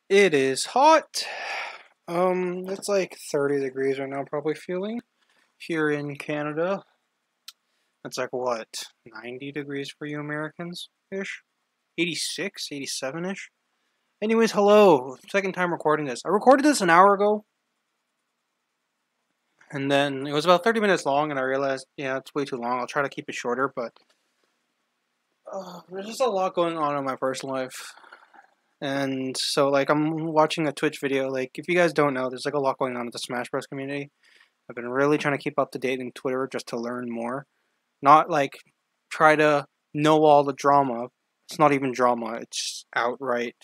It is hot. It's like 30 degrees right now, probably feeling. Here in Canada, it's like what, 90 degrees for you Americans ish? 86, 87 ish? Anyways, hello. Second time recording this. I recorded this an hour ago, and then it was about 30 minutes long, and I realized, yeah, it's way too long. I'll try to keep it shorter, but there's just a lot going on in my personal life. And so, like, I'm watching a Twitch video. Like, if you guys don't know, there's like a lot going on with the Smash Bros. Community. I've been really trying to keep up to date in Twitter just to learn more. Not like try to know all the drama. It's not even drama. It's outright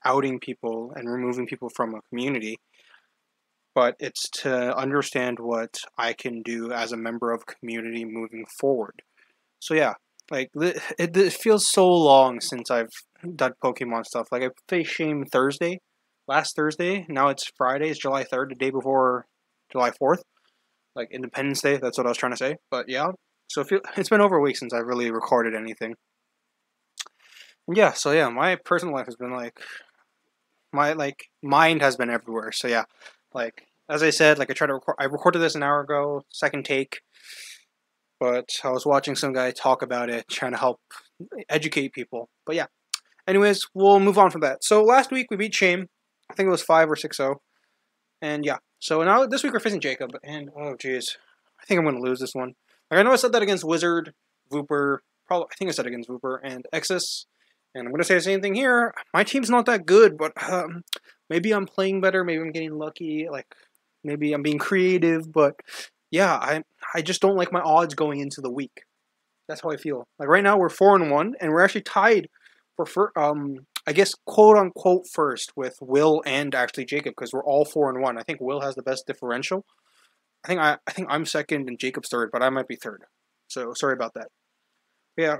outing people and removing people from a community. But it's to understand what I can do as a member of a community moving forward. So yeah, like it feels so long since I've done Pokemon stuff. Like I faced Shame Thursday, last Thursday. Now it's Friday. It's July 3rd, the day before July 4th. Like Independence Day. That's what I was trying to say. But yeah, so it's been over a week since I've really recorded anything. And yeah, so yeah, my personal life has been like my mind has been everywhere. So yeah, like as I said, like I recorded this an hour ago, second take. But I was watching some guy talk about it, trying to help educate people. But yeah, anyways, we'll move on from that. So last week we beat Shame. I think it was 5 or 6-0. And yeah, so now this week we're facing Jacob. And oh jeez, I think I'm going to lose this one. Like I know I said that against Wizard, Vooper. Probably I think I said against Vooper and Exus. And I'm going to say the same thing here. My team's not that good, but maybe I'm playing better. Maybe I'm getting lucky. Like maybe I'm being creative. But yeah, I just don't like my odds going into the week. That's how I feel. Like right now we're 4-1, and we're actually tied for I guess quote unquote first with Will and actually Jacob because we're all 4-1. I think Will has the best differential. I think I'm second and Jacob's third, but I might be third. So sorry about that. Yeah.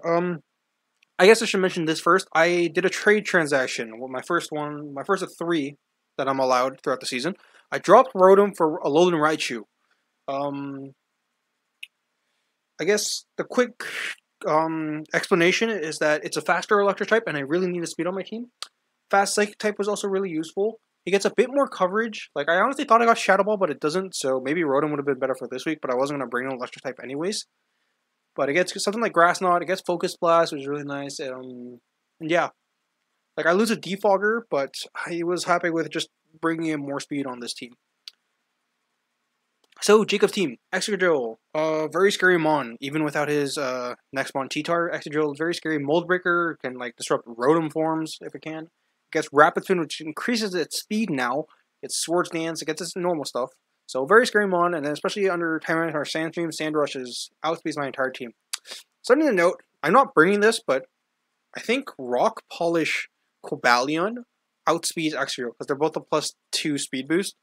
I guess I should mention this first. I did a trade transaction. Well, my first of three that I'm allowed throughout the season. I dropped Rotom for a Alolan Raichu. Um, I guess the quick explanation is that it's a faster electric type, and I really need a speed on my team. Fast psychic type was also really useful. He gets a bit more coverage. Like I honestly thought I got Shadow Ball, but it doesn't. So maybe Rotom would have been better for this week, but I wasn't gonna bring an electric type anyways. But it gets something like Grass Knot. It gets Focus Blast, which is really nice. And yeah, like I lose a Defogger, but I was happy with just bringing in more speed on this team. So Jacob's team, Excadrill, very scary Mon, even without his next Mon T-Tar. Excadrill is very scary. Mold Breaker can like disrupt Rotom forms if it can. It gets Rapid Spin, which increases its speed now. It's Swords Dance, it gets its normal stuff. So very scary Mon, and then especially under Tyranitar Sandstream, Sandrush outspeeds my entire team. Something to note, I'm not bringing this, but I think Rock Polish Cobalion outspeeds Excadrill because they're both a +2 speed boost.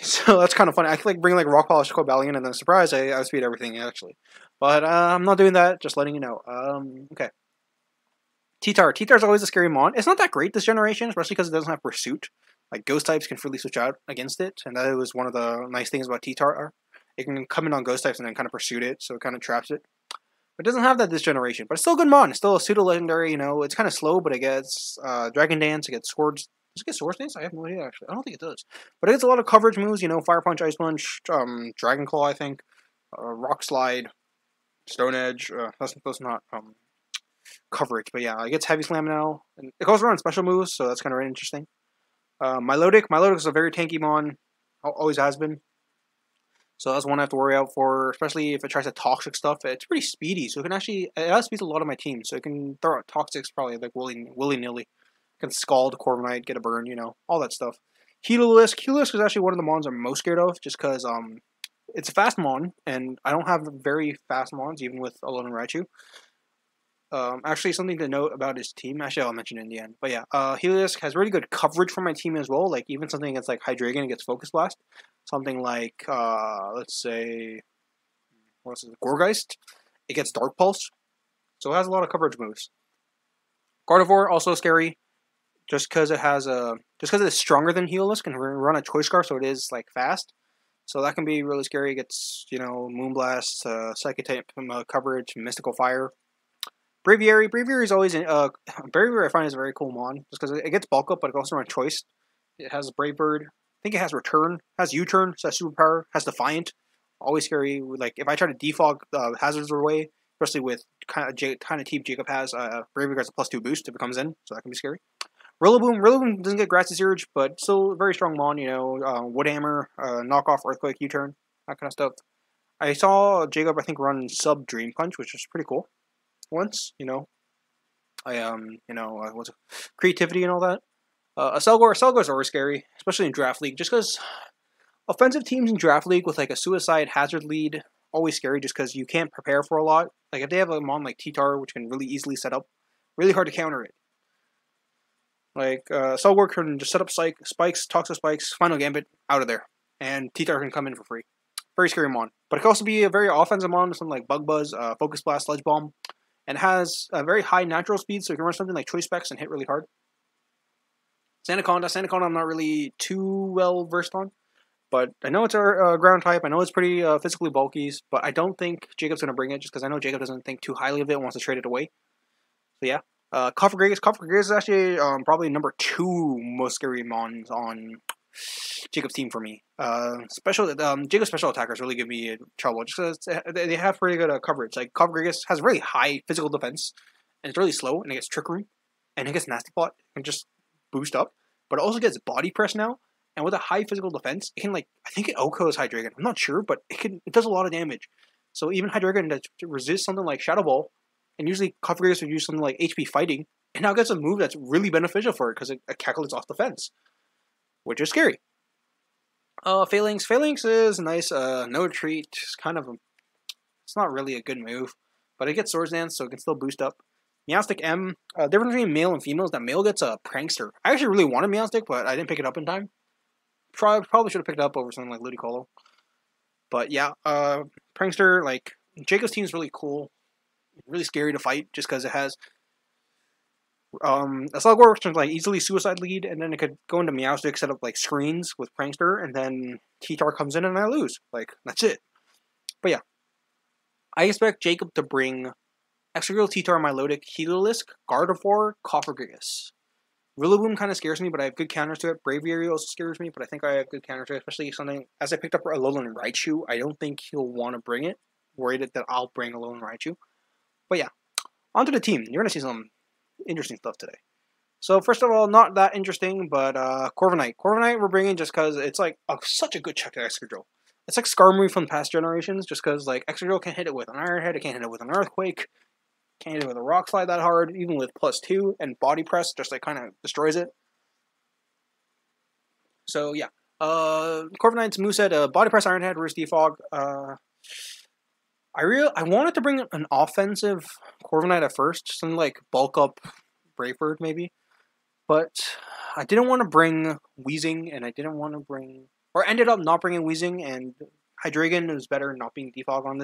So that's kind of funny. I could like bring like Rock Polish Cobalion and then surprise, I outspeed everything actually. But I'm not doing that. Just letting you know. Okay. T-Tar. T-Tar is always a scary mon. It's not that great this generation, especially because it doesn't have Pursuit. Like Ghost types can freely switch out against it, and that was one of the nice things about T-Tar. It can come in on Ghost types and then kind of pursue it, so it kind of traps it. But it doesn't have that this generation. But it's still a good mon. It's still a pseudo legendary. You know, it's kind of slow, but it gets Dragon Dance. It gets Swords. Does it get Swords Dance? I have no idea, actually. I don't think it does. But it gets a lot of coverage moves, you know, Fire Punch, Ice Punch, Dragon Claw, I think, Rock Slide, Stone Edge. That's not coverage, but yeah, it gets Heavy Slam now. And it goes around special moves, so that's kind of really interesting. Milotic is a very tanky mon, always has been. So that's one I have to worry out for, especially if it tries to toxic stuff. It's pretty speedy, so it outspeeds a lot of my team, so it can throw out toxics probably like willy-nilly. Can Scald, Corviknight, get a burn, you know, all that stuff. Heliolisk is actually one of the mons I'm most scared of, just because it's a fast mon, and I don't have very fast mons, even with Alolan Raichu. Actually, something to note about his team. Actually, I'll mention it in the end. But yeah, Heliolisk has really good coverage for my team as well. Like even something against like Hydreigon, it gets Focus Blast. Something like let's say, what's it, Gorgeist, it gets Dark Pulse. So it has a lot of coverage moves. Gardevoir also scary, just because it's stronger than Heliolisk and run a Choice Scarf, so it is like fast. So that can be really scary. It gets, you know, Moonblast, Psychic type coverage, Mystical Fire. Braviary. Braviary is always Braviary I find is a very cool mon just because it gets bulk up, but it also runs choice. It has Brave Bird. I think it has Return. Has U-turn. So has superpower. Has Defiant. Always scary. Like if I try to defog hazards away, especially with kind of team Jacob has, Braviary has a +2 boost if it comes in, so that can be scary. Rillaboom. Rillaboom doesn't get Grassy Surge, but still a very strong mon. You know, Woodhammer, knockoff Earthquake, U-turn, that kind of stuff. I saw Jacob, I think, run sub Dream Punch, which is pretty cool. Once, you know, what's it? Creativity and all that. A Selgor is always scary, especially in Draft League, just because offensive teams in Draft League with like a Suicide Hazard lead, always scary just because you can't prepare for a lot. Like if they have a mon like T-Tar, which can really easily set up, really hard to counter it. Like Selgor can just set up spikes, Toxic Spikes, Final Gambit, out of there, and T-Tar can come in for free. Very scary mon, but it can also be a very offensive mon, something like Bug Buzz, Focus Blast, Sludge Bomb, and has a very high natural speed, so you can run something like Choice Specs and hit really hard. Sandaconda I'm not really too well versed on, but I know it's a ground type. I know it's pretty physically bulky, but I don't think Jacob's going to bring it just because I know Jacob doesn't think too highly of it and wants to trade it away. So yeah. Coffer Gigas is actually probably number 2 most scary mons on Jacob's team for me. Jacob's special attackers really give me trouble just because they have pretty good coverage. Like Coffer Gigas has really high physical defense, and it's really slow, and it gets Trick Room, and it gets Nasty Plot, and just boost up. But it also gets Body Press now, and with a high physical defense, it can I think it OHKOs Hydreigon. I'm not sure, but it does a lot of damage. So even Hydreigon to resist something like Shadow Ball, and usually Coffer Gigas would use something like HP Fighting, and now gets a move that's really beneficial for it because it calculates off the fence, which is scary. Phalanx is nice. No retreat. It's kind of it's not really a good move, but it gets Swords Dance, so it can still boost up. Meowstic M. Difference between male and female is that male gets a Prankster. I actually really wanted Meowstic, but I didn't pick it up in time. Probably should have picked it up over something like Ludicolo. But yeah, Prankster, like Jacob's team is really cool, really scary to fight just because it has a Slugworth which is like easily suicide lead, and then it could go into Meowstic, set up like screens with Prankster, and then T-Tar comes in and I lose. Like that's it. But yeah, I expect Jacob to bring Excadrill, T-Tar, Milotic, Heliolisk, Gardevoir, Coffer Gigas. Rillaboom kind of scares me, but I have good counters to it. Braviary also scares me, but I think I have good counters to it, especially something, as I picked up Alolan Raichu, I don't think he'll want to bring it. Worried that I'll bring Alolan Raichu. But yeah, onto the team. You're going to see some interesting stuff today. So first of all, not that interesting, but Corviknight. Corviknight we're bringing just because it's like such a good check to Excadrill. It's like Skarmory from past generations, just because like Excadrill can hit it with an Iron Head, it can't hit it with an Earthquake, can't hit it with a Rock Slide that hard, even with +2, and Body Press just like kind of destroys it. So yeah, Corviknight's moveset, Body Press, Iron Head, Roost Defog. I wanted to bring an offensive Corviknight at first, something like Bulk Up Brave Bird maybe, but I didn't want to bring Weezing, and I didn't want to bring, or ended up not bringing Weezing, and Hydreigon was better not being Defog on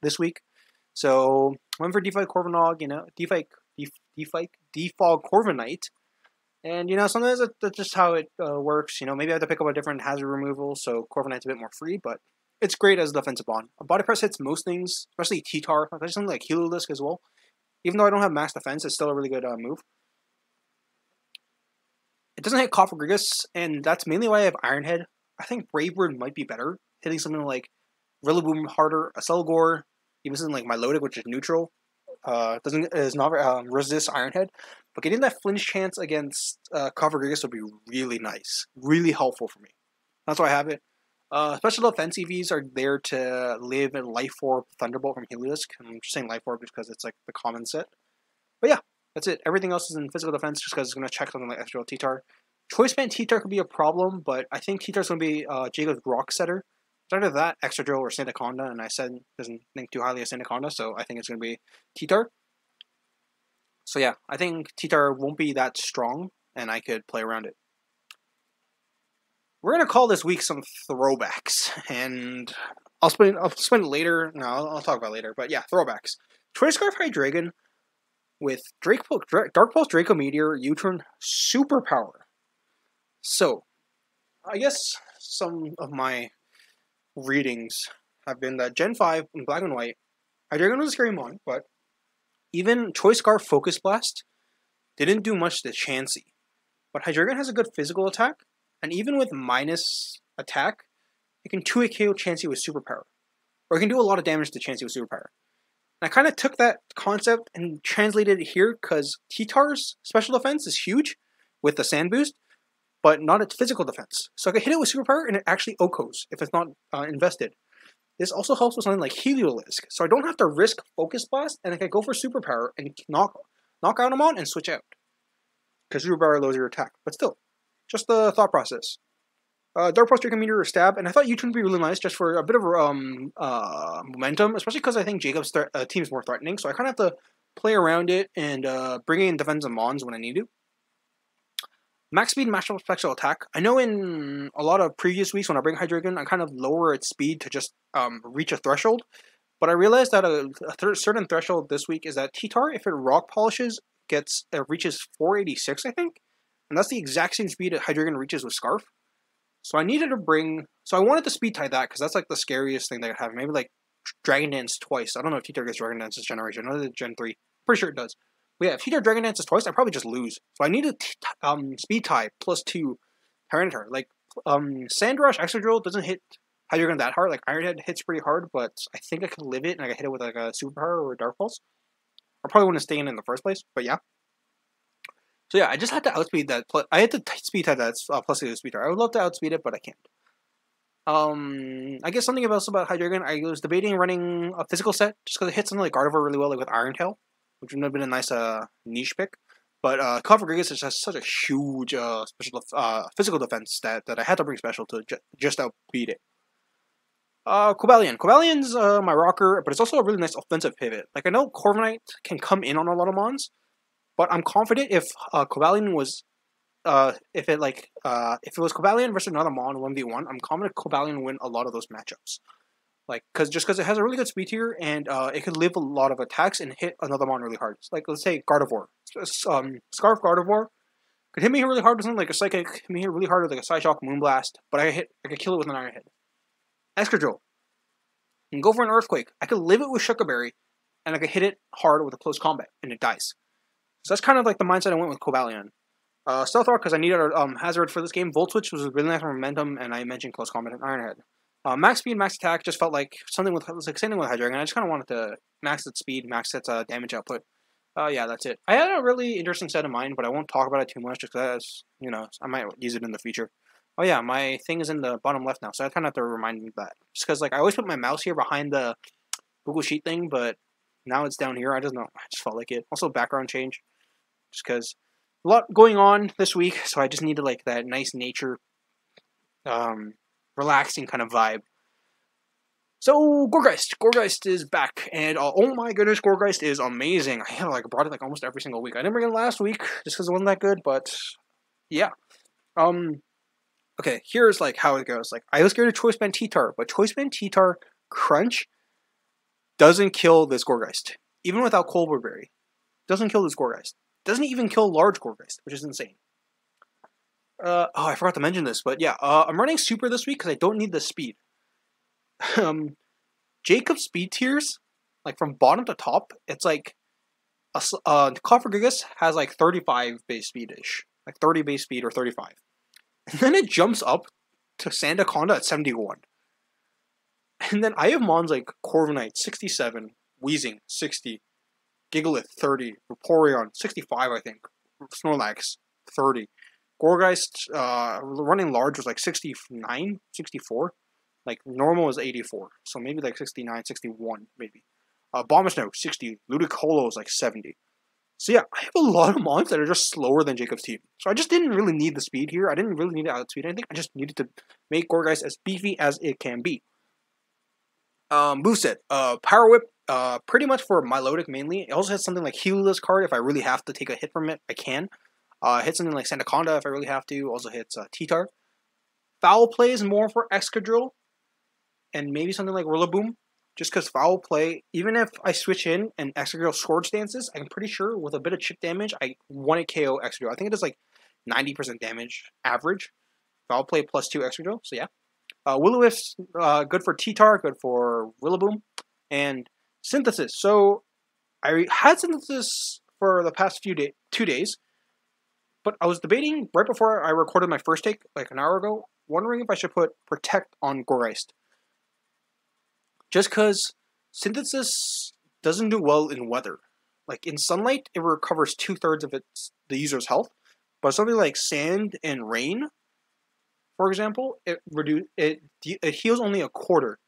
this week. So went for Defog Corviknight, Defog Corviknight, and sometimes that's just how it works. Maybe I have to pick up a different hazard removal, so Corviknight's a bit more free, but it's great as a defensive bond. A Body Press hits most things, especially T-Tar, especially something like Heliolisk as well. Even though I don't have max defense, it's still a really good move. It doesn't hit Coffer Gigas, and that's mainly why I have Iron Head. I think Brave Bird might be better, hitting something like Rillaboom harder, a Selgor, even something like Milotic, which is neutral. Is not resist Iron Head, but getting that flinch chance against Coffer Gigas would be really nice, really helpful for me. That's why I have it. Special defense EVs are there to live in Life Orb Thunderbolt from Heliolisk. I'm just saying Life Orb just because it's like the common set. But yeah, that's it. Everything else is in physical defense just because it's going to check something like Excadrill T-Tar. Choice Band T-Tar could be a problem, but I think T-Tar's going to be Jacob's Rock Setter. It's either that, Excadrill, or Sandaconda, and I said doesn't think too highly of Sandaconda, so I think it's going to be T-Tar. So yeah, I think T-Tar won't be that strong, and I could play around it. We're going to call this week some throwbacks, and I'll explain it later. No, I'll talk about it later, but yeah, throwbacks. Choice Scarf Hydreigon with Dark Pulse Draco Meteor, U-turn Superpower. So, I guess some of my readings have been that Gen 5 in Black and White, Hydreigon was a scary mon, but Even Choice Scarf Focus Blast didn't do much to Chansey. But Hydreigon has a good physical attack, and even with minus attack, it can 2-hit KO Chansey with Superpower. Or it can do a lot of damage to Chansey with Superpower. And I kind of took that concept and translated it here, because T-Tar's special defense is huge with the Sand Boost, but not its physical defense. So I can hit it with Superpower, and it actually OHKOs if it's not invested. This also helps with something like Heliolisk, so I don't have to risk Focus Blast, and I can go for Superpower and knock out him on and switch out. Because Superpower lowers your attack, but still, just the thought process. Dark Pulse, Dragon Meteor, or Stab, and I thought U-turn would be really nice just for a bit of momentum, especially because I think Jacob's team is more threatening, so I kind of have to play around it and bring in defensive Mons when I need to. Max Speed, Max Special Attack. I know in a lot of previous weeks when I bring Hydreigon, I kind of lower its speed to just reach a threshold, but I realized that a certain threshold this week is that T-Tar, if it Rock Polishes, reaches 486, I think, and that's the exact same speed that Hydreigon reaches with Scarf. So I wanted to speed tie that, because that's like the scariest thing they could have. Maybe like Dragon Dance twice. I don't know if T-Tar gets Dragon Dance this generation. I know that Gen 3. Pretty sure it does. But yeah, if T-Tar Dragon Dances twice, I probably just lose. So I need a speed tie plus 2 Tyranitar. Like, Sandrush Excadrill doesn't hit Hydreigon that hard. Like, Iron Head hits pretty hard, but I think I could live it, and I can hit it with like a Superpower or a Dark Pulse. I probably wouldn't stay in the first place, but yeah. So yeah, I just had to outspeed that. I had to speed tie that plus 2 speed tie. I would love to outspeed it, but I can't. I guess something else about Hydreigon, I was debating running a physical set, just because it hits something like Gardevoir really well, like with Iron Tail, which would have been a nice niche pick. But Cofagrigus is just such a huge physical defense that I had to bring special to just outbeat it. Cobalion. Cobalion's my rocker, but it's also a really nice offensive pivot. Like, I know Corviknight can come in on a lot of Mons, but I'm confident if Cobalion was if it was Cobalion versus another Mon 1v1, I'm confident Cobalion would win a lot of those matchups. Like, because it has a really good speed tier, and it could live a lot of attacks and hit another Mon really hard. Like, let's say Gardevoir. Scarf Gardevoir could hit me really hard with something like a Psychic, hit me really hard with like a Psyshock Moonblast, but I could kill it with an Iron Head. Excadrill. And go for an Earthquake. I could live it with Shuckleberry, and I could hit it hard with a close combat, and it dies. So that's kind of like the mindset I went with Cobalion. Stealth Rock, because I needed a Hazard for this game. Volt Switch was really nice for momentum, and I mentioned close combat and Iron Head. Max Speed, Max Attack just felt like something with same thing with Hydreigon. I just kind of wanted to max its speed, max its damage output. Yeah, that's it. I had a really interesting set in mind, but I won't talk about it too much, just because, I might use it in the future. Oh yeah, my thing is in the bottom left now, so I kind of have to remind me of that. Just because, like, I always put my mouse here behind the Google Sheet thing, but now it's down here. I just felt like it. Also, background change, just because a lot going on this week, so I just needed, like, that nice nature, relaxing kind of vibe. So, Gourgeist. Gourgeist is back, and oh my goodness, Gourgeist is amazing. I have, brought it, almost every single week. I didn't bring it last week, just because it wasn't that good, but, yeah. Okay, here's, how it goes. I was scared of Choice Band T-Tar, but Choice Band T-Tar Crunch doesn't kill this Gourgeist. Even without Colbur Berry. Doesn't kill this Gourgeist. Doesn't even kill large Gourgeist, which is insane. I forgot to mention this, but yeah, I'm running Super this week because I don't need the speed. Jacob's speed tiers, from bottom to top, it's Cofagrigus has 35 base speed-ish. 30 base speed or 35. And then it jumps up to Sandaconda at 71. And then I have Mons like Corviknight, 67, Weezing, 60, Gigalith, 30, Vaporeon, 65, I think, Snorlax, 30. Gourgeist, running large was 69, 64. Normal was 84, so maybe 69, 61, maybe. Bombasnow, 60, Ludicolo is 70. So yeah, I have a lot of Mons that are just slower than Jacob's team. So I just didn't really need the speed here. I didn't really need to outspeed anything. I just needed to make Gourgeist as beefy as it can be. Moveset. Power Whip, pretty much for Milotic mainly. It also has something like Heelless card. If I really have to take a hit from it, I can. Hit something like Sandaconda if I really have to. Also hits T-Tar. Foul Play is more for Excadrill. And maybe something like Rillaboom. Just because Foul Play, even if I switch in and Excadrill Scourge dances, I'm pretty sure with a bit of chip damage, I want to KO Excadrill. I think it does 90% damage average. Foul Play plus 2 Excadrill, so yeah. Will-O-Wisp, good for T-Tar, good for Rillaboom. And Synthesis. So, I had synthesis for the past 2 days, but I was debating right before I recorded my first take, like an hour ago, wondering if I should put Protect on Gorgeist. Just because synthesis doesn't do well in weather. Like in sunlight, it recovers 2/3 of the user's health, but something like sand and rain, for example, it heals only a quarter.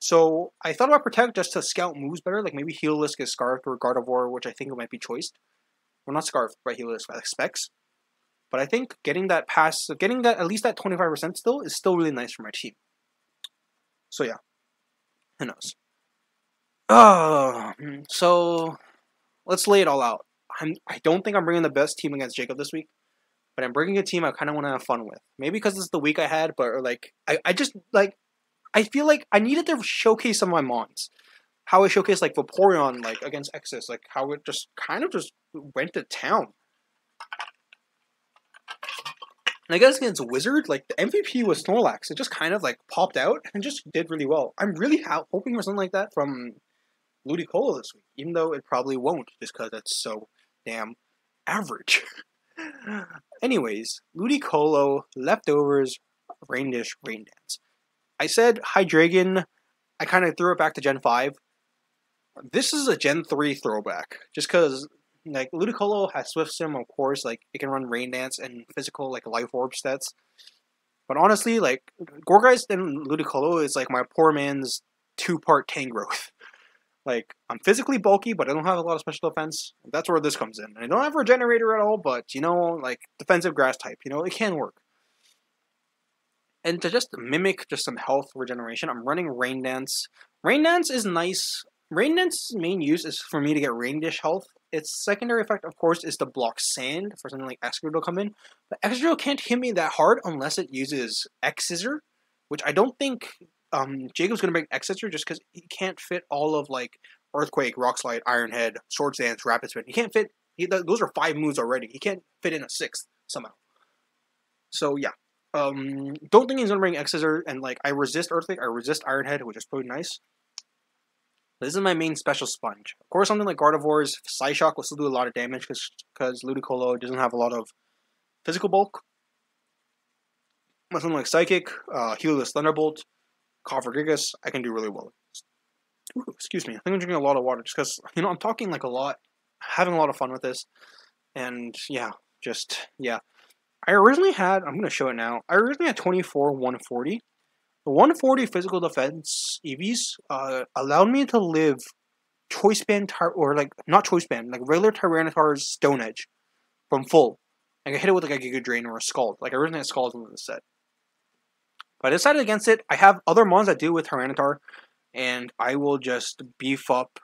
So I thought about Protect just to scout moves better, like maybe Healisk is Scarfed or Gardevoir, which I think it might be choiced. Well, not Scarfed, but Healisk, like Specs. But I think getting that at least that 25% still is still really nice for my team. So yeah, who knows? So let's lay it all out. I don't think I'm bringing the best team against Jacob this week, but I'm bringing a team I kind of want to have fun with. Maybe because it's the week I had, but like I just like I feel like I needed to showcase some of my mons. How I showcased like Vaporeon like against Exis, like how it just kind of just went to town. And I guess against Wizard, like the MVP was Snorlax. It just kind of like popped out and just did really well. I'm really hoping for something like that from Ludicolo this week, even though it probably won't, just because it's so damn average. Anyways, Ludicolo, Leftovers, Rain Dish, Rain Dance. I said Hydreigon, I kind of threw it back to Gen 5. This is a Gen 3 throwback, just because like Ludicolo has Swift Sim, of course, like it can run Rain Dance and physical like Life Orb stats. But honestly, like Gourgeist and Ludicolo is like my poor man's 2-part Tangrowth. Like, I'm physically bulky, but I don't have a lot of special defense. That's where this comes in. I don't have a Regenerator at all, but, you know, like, defensive grass type, you know, it can work. And to just mimic just some health regeneration, I'm running Rain Dance. Rain Dance is nice. Rain Dance's main use is for me to get Rain Dish health. Its secondary effect, of course, is to block sand for something like Excadrill to come in. But Excadrill can't hit me that hard unless it uses X-Scissor, which I don't think Jacob's going to bring X-Scissor just because he can't fit all of, like, Earthquake, Rock Slide, Iron Head, Swords Dance, Rapid Spin. He can't fit... those are 5 moves already. He can't fit in a 6th, somehow. So, yeah. Don't think he's going to bring X-Scissor, and, like, I resist Earthquake, I resist Iron Head, which is pretty nice. This is my main special sponge. Of course, something like Gardevoir's Psyshock will still do a lot of damage because Ludicolo doesn't have a lot of physical bulk. Something like Psychic, Healisk Thunderbolt, Cofagrigus, I can do really well. Ooh, excuse me, I think I'm drinking a lot of water just because, you know, I'm talking like a lot, having a lot of fun with this. And yeah, yeah. I originally had, I'm going to show it now, I originally had 24 140. The 140 physical defense EVs allowed me to live Choice Band, or like, not Choice Band, like regular Tyranitar's Stone Edge from full. Like I hit it with like a Giga Drain or a Scald. Like I originally had Scald in the set. But I decided against it. I have other mons that do with Tyranitar, and I will just beef up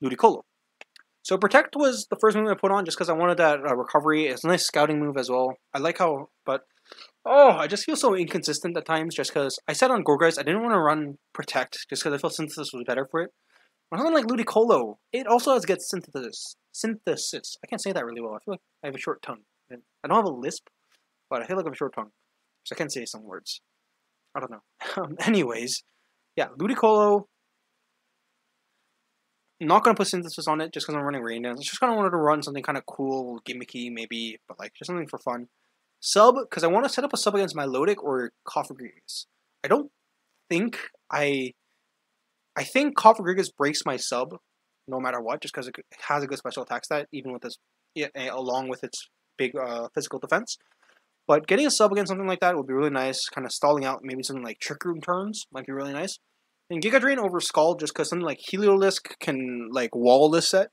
Ludicolo. So Protect was the first move I put on just because I wanted that recovery. It's a nice scouting move as well. I like how, but oh, I just feel so inconsistent at times just because I said on Gourgeist I didn't want to run Protect just because I felt Synthesis was better for it. But something like Ludicolo, it also has get Synthesis. I can't say that really well. I feel like I have a short tongue. I don't have a lisp, but I feel like I have a short tongue. So I can't say some words. I don't know. Anyways, yeah, Ludicolo. Not going to put Synthesis on it just because I'm running Rain Dance. I just kind of wanted to run something kind of cool, gimmicky maybe, but like just something for fun. Sub, because I want to set up a sub against Milotic or Cofagrigus. I don't think I think Cofagrigus breaks my sub no matter what, just because it has a good special attack stat, even with this, along with its big physical defense. But getting a sub against something like that would be really nice. Kind of stalling out maybe something like Trick Room turns might be really nice. And Giga Drain over Scald just because something like Heliolisk can like wall this set.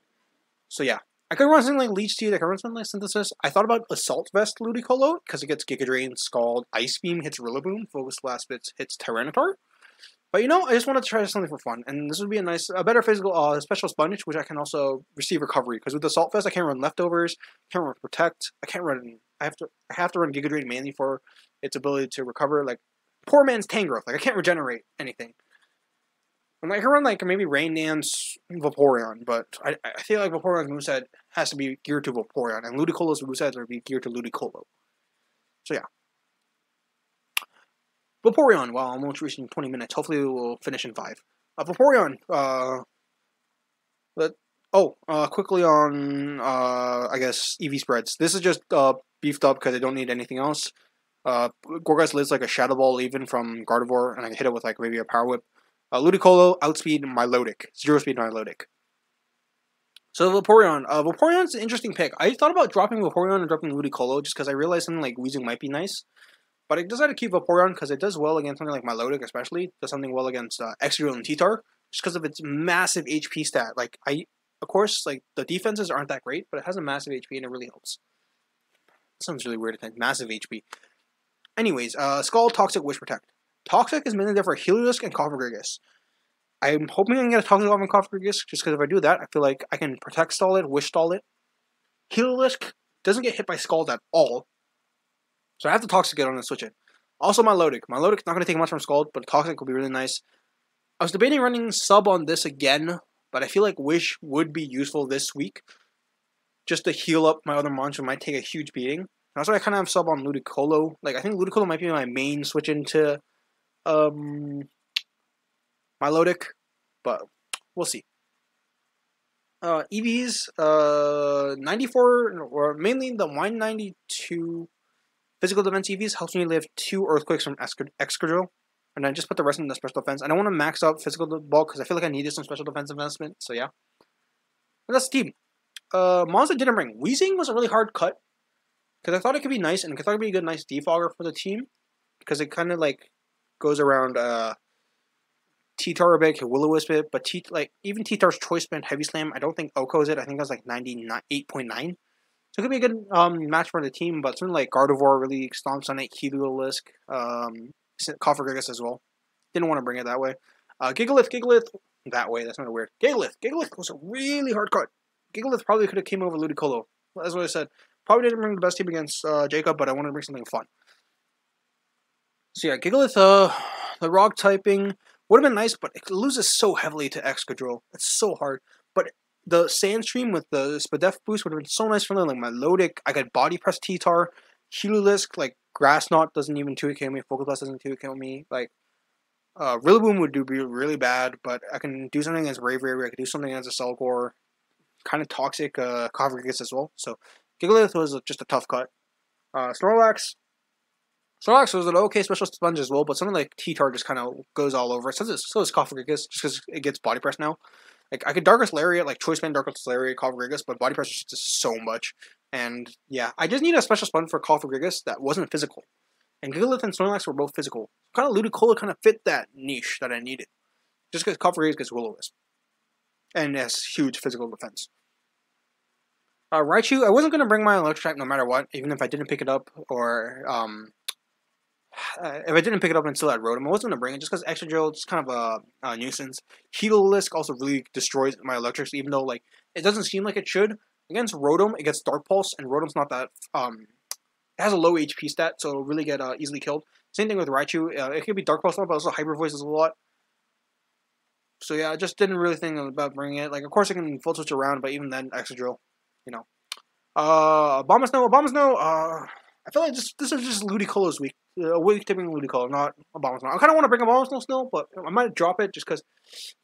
So yeah. I could run something like Leech Seed, I could run something like Synthesis. I thought about Assault Vest Ludicolo, because it gets Giga Drain, Scald, Ice Beam hits Rillaboom, Focus Blast hits Tyranitar. But you know, I just wanted to try something for fun, and this would be a better physical, special sponge, which I can also receive recovery, because with Assault Vest I can't run Leftovers, I can't run Protect, I have to run Giga Drain mainly for its ability to recover, like, poor man's Tangrowth, like I can't regenerate anything. And I can run like maybe Rain Dance, Vaporeon, but I feel like Vaporeon's moveset has to be geared to Vaporeon, and Ludicolo's moveset would be geared to Ludicolo. So yeah. Vaporeon, wow, I'm almost reaching 20 minutes. Hopefully we'll finish in 5. Vaporeon, But quickly on I guess EV spreads. This is just beefed up because I don't need anything else. Gorgas lives like a Shadow Ball even from Gardevoir, and I can hit it with like maybe a Power Whip. Ludicolo outspeed Milotic, 0 speed Milotic. So Vaporeon, Vaporeon's an interesting pick. I thought about dropping Vaporeon and dropping Ludicolo just because I realized something like Weezing might be nice. But I decided to keep Vaporeon because it does well against something like Milotic, especially. It does something well against Excadrill and T-Tar, just because of its massive HP stat. Like, of course, like, the defenses aren't that great, but it has a massive HP and it really helps. That sounds really weird to think. Massive HP. Anyways, Skull, Toxic, Wish Protect. Toxic is mainly there for Heliolisk and Cofagrigus. I'm hoping I can get a Toxic off in Cofagrigus, just because if I do that, I feel like I can Protect stall it, Wish stall it. Heliolisk doesn't get hit by Scald at all, so I have to Toxic it on and switch it. Also, Milotic. Milotic's not going to take much from Scald, but Toxic will be really nice. I was debating running Sub on this again, but I feel like Wish would be useful this week, just to heal up my other monster. Might take a huge beating. That's why I kind of have Sub on Ludicolo. Like, I think Ludicolo might be my main switch into Milotic, but we'll see. EVs, 94, or mainly the 192 physical defense EVs helps me live 2 Earthquakes from Excadrill, and I just put the rest in the special defense. I don't want to max out physical bulk because I feel like I needed some special defense investment, so yeah. And that's the team. Monster didn't bring. Weezing was a really hard cut, because I thought it could be nice, and I thought it would be a good, nice defogger for the team, because it kind of, like, goes around, T-Tar a bit, Will-O-Wisp it, but even T-Tar's Choice Band Heavy Slam, I don't think Oko's it. I think it was like 98.9. So it could be a good match for the team, but something like Gardevoir really stomps on it, Heliolisk, Cofagrigus as well. Didn't want to bring it that way. Gigalith, that way, that's not weird. Gigalith was a really hard cut. Gigalith probably could have came over Ludicolo. That's what I said. Probably didn't bring the best team against Jacob, but I wanted to bring something fun. So yeah, Gigalith, the rock typing would have been nice, but it loses so heavily to Excadrill. It's so hard. But the Sandstream with the Spadef boost would have been so nice for like Milotic. I could body press T-Tar. Heliolisk, like Grass Knot doesn't even 2-hit me. Focus Blast doesn't 2-hit me. Like Rillaboom would be really bad, but I can do something against Braviary. I could do something against a Cellcore. Kind of toxic Cofagrigus as well. So Gigalith was just a tough cut. Snorlax was an okay special sponge as well, but something like T-Tar just kind of goes all over it. So is Cofagrigus, just because it gets body press now. Like, I could Darkest Lariat, like Choice Band Darkest Lariat, Cofagrigus, but body press is just so much. And yeah, I just need a special sponge for Cofagrigus that wasn't physical. And Gigalith and Snorlax were both physical. Kind of Ludicolo kind of fit that niche that I needed. Just because Cofagrigus gets Will-O-Wisp. And has huge physical defense. Raichu, I wasn't going to bring my Electric type no matter what, even if I didn't pick it up, or if I didn't pick it up until I rode him, I wasn't going to bring it just because Excadrill is kind of a nuisance. Heliolisk also really destroys my electrics, even though like it doesn't seem like it should. Against Rotom, it gets Dark Pulse, and Rotom's not that it has a low HP stat, so it'll really get easily killed. Same thing with Raichu. It could be Dark Pulse, but also Hyper Voices a lot. So yeah, I just didn't really think about bringing it. Like, of course I can full switch around, but even then, Excadrill, you know. Abomasnow, I feel like this is just Ludicolo's week. A week tipping Ludicolo, not Abomasnow. I kind of want to bring Abomasnow still, but I might drop it just because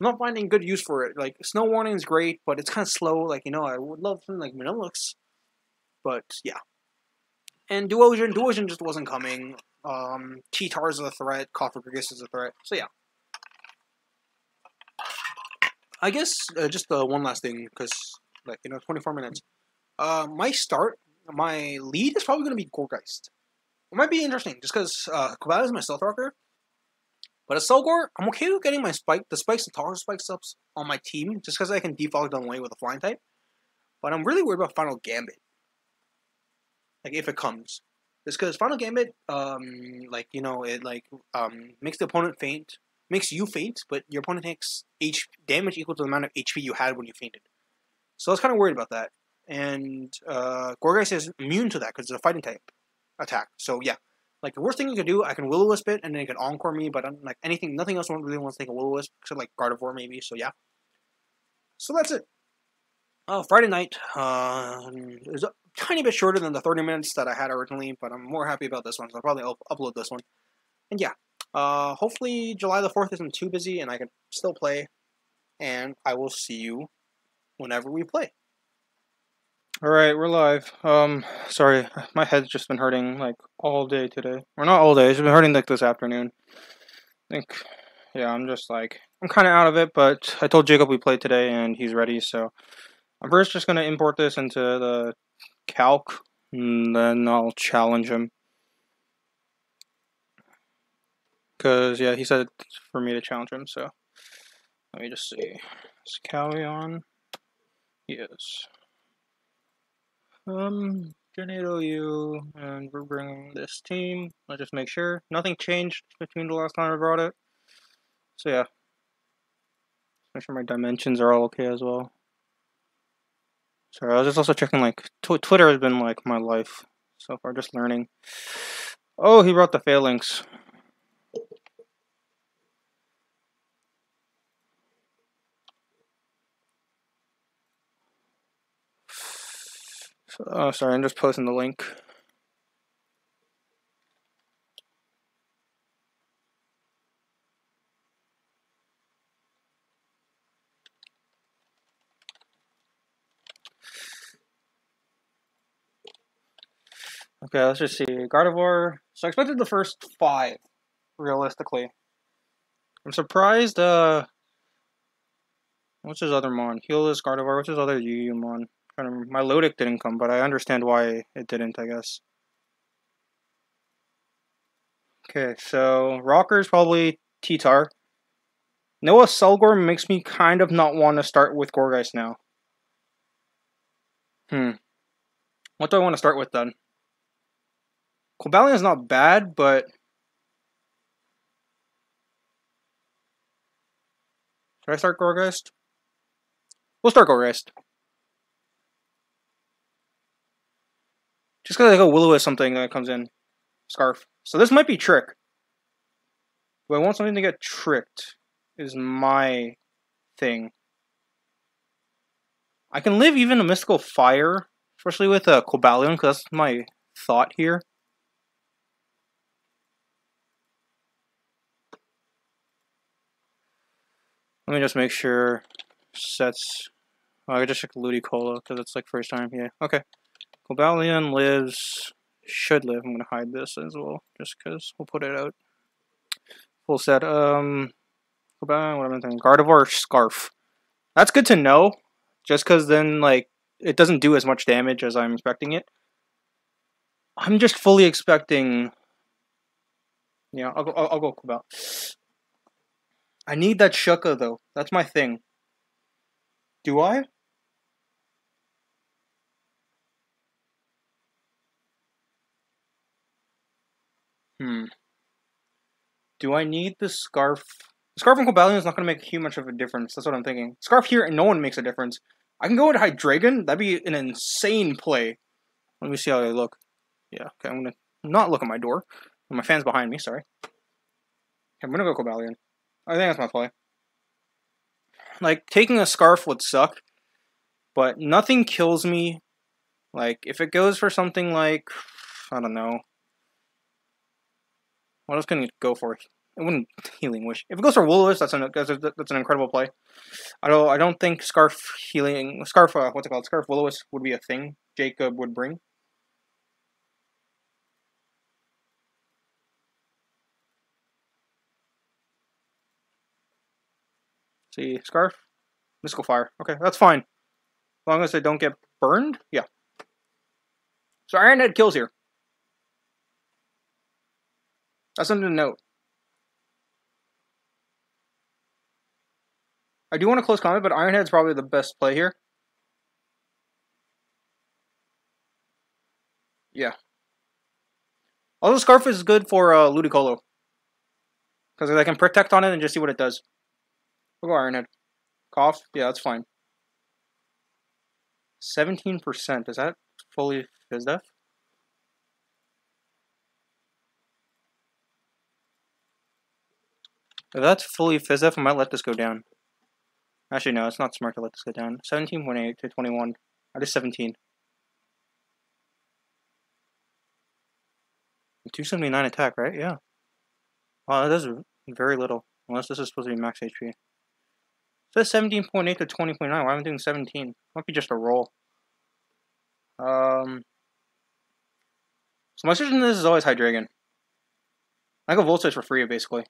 I'm not finding good use for it. Like, Snow Warning is great, but it's kind of slow. Like, you know, I would love something like Manilux. But, yeah. And Duosion just wasn't coming. T-Tar is a threat. Cofagrigus is a threat. So, yeah. I guess just one last thing, because, like, 24 minutes. My lead is probably going to be Gourgeist. It might be interesting, just because Quabbin is my Stealth Rocker. But a Cellcore, I'm okay with getting the spikes and Toxic Spikes ups on my team, just because I can defog them away with a Flying type. But I'm really worried about Final Gambit. Like, if it comes. Just because Final Gambit, it, makes the opponent faint. Makes you faint, but your opponent takes damage equal to the amount of HP you had when you fainted. So I was kind of worried about that. And Gourgeist is immune to that because it's a fighting type attack. So yeah, like the worst thing you could do, I can Will-O-Wisp it and then it can Encore me, but like nothing else really wants to take a Will-O-Wisp except like Gardevoir maybe. So yeah, so that's it. Friday night is a tiny bit shorter than the 30 minutes that I had originally, but I'm more happy about this one, so I'll probably upload this one. And yeah, hopefully July the 4th isn't too busy and I can still play. And I will see you whenever we play. Alright, we're live. Sorry, my head's just been hurting like all day today. Or not all day, it's been hurting like this afternoon. I think, yeah, I'm kind of out of it, but I told Jacob we played today and he's ready, so I'm first just going to import this into the calc, and then I'll challenge him. Because, yeah, he said for me to challenge him, so let me just see. Is Cowie on? Yes. Tornado U, and we're bringing this team. Let's just make sure nothing changed between the last time I brought it. So yeah, make sure my dimensions are all okay as well. Sorry, I was just also checking like Twitter has been like my life so far, just learning. Oh, he brought the phalanx. Oh, sorry, I'm just posting the link. Okay, let's just see. Gardevoir. So I expected the first 5, realistically. I'm surprised, what's his other mon? Heelless, Gardevoir, what's his other UU mon? My Lodic didn't come, but I understand why it didn't, I guess. Okay, so Rocker's probably T-Tar. Noah Selgor makes me kind of not want to start with Gorgeist now. What do I want to start with then? Cobalion is not bad, but should I start Gorgeist? We'll start Gorgeist. Just because I go Will-O-Wisp something that comes in. Scarf. So this might be Trick. Do I want something to get tricked? Is my thing. I can live even a Mystical Fire, especially with a Cobalion, because that's my thought here. Let me just make sure sets. Oh, I just check Ludicolo because it's like first time. Yeah, okay. Cobalion lives, should live. I'm gonna hide this as well, just because we'll put it out. Full set. Cobalion. What am I thinking? Gardevoir Scarf. That's good to know, just because then like it doesn't do as much damage as I'm expecting it. I'm just fully expecting. Yeah, I'll go Cobalion. I need that Shuka though. That's my thing. Do I? Do I need the Scarf? Scarf and Cobalion is not going to make much of a difference. That's what I'm thinking. Scarf here and no one makes a difference. I can go into Hydreigon. That'd be an insane play. Let me see how I look. Yeah, okay, I'm going to not look at my door. My fan's behind me, sorry. Okay, I'm going to go Cobalion. I think that's my play. Like, taking a Scarf would suck, but nothing kills me. Like, if it goes for something like, I don't know. What else can it go for? It wouldn't Healing Wish. If it goes for Will-O-Wisp, that's an incredible play. I don't think Scarf what's it called? Scarf Will-O-Wisp would be a thing Jacob would bring. See, Scarf, Mystical Fire. Okay, that's fine. As long as they don't get burned, yeah. So Iron Head kills here. That's something to note. I do want to close combat, but Iron Head's probably the best play here. Yeah. Also, Scarf is good for Ludicolo. Because I can protect on it and just see what it does. We'll go Iron Head. Cough? Yeah, that's fine. 17%. Is that fully Fizdef? If that's fully Fizdef, I might let this go down. Actually, no, it's not smart to let this go down. 17.8 to 21. That is 17. 279 attack, right? Yeah. Wow, that does very little. Unless this is supposed to be max HP. It says 17.8 to 20.9. Why am I doing 17? Might be just a roll. So my suggestion in this is always Hydreigon. I go Volt Switch for free, basically.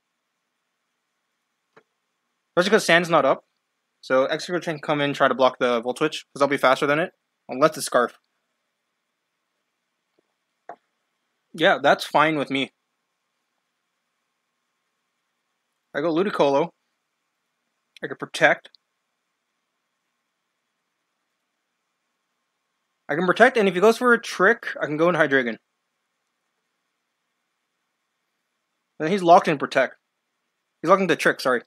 Especially because Sand's not up. So Excadrill can come in and try to block the Volt Switch, because I'll be faster than it. Unless it's Scarf. Yeah, that's fine with me. I go Ludicolo. I can Protect. I can Protect, and if he goes for a Trick, I can go into Hydreigon. Then he's locked in Protect. He's locked into Trick, sorry.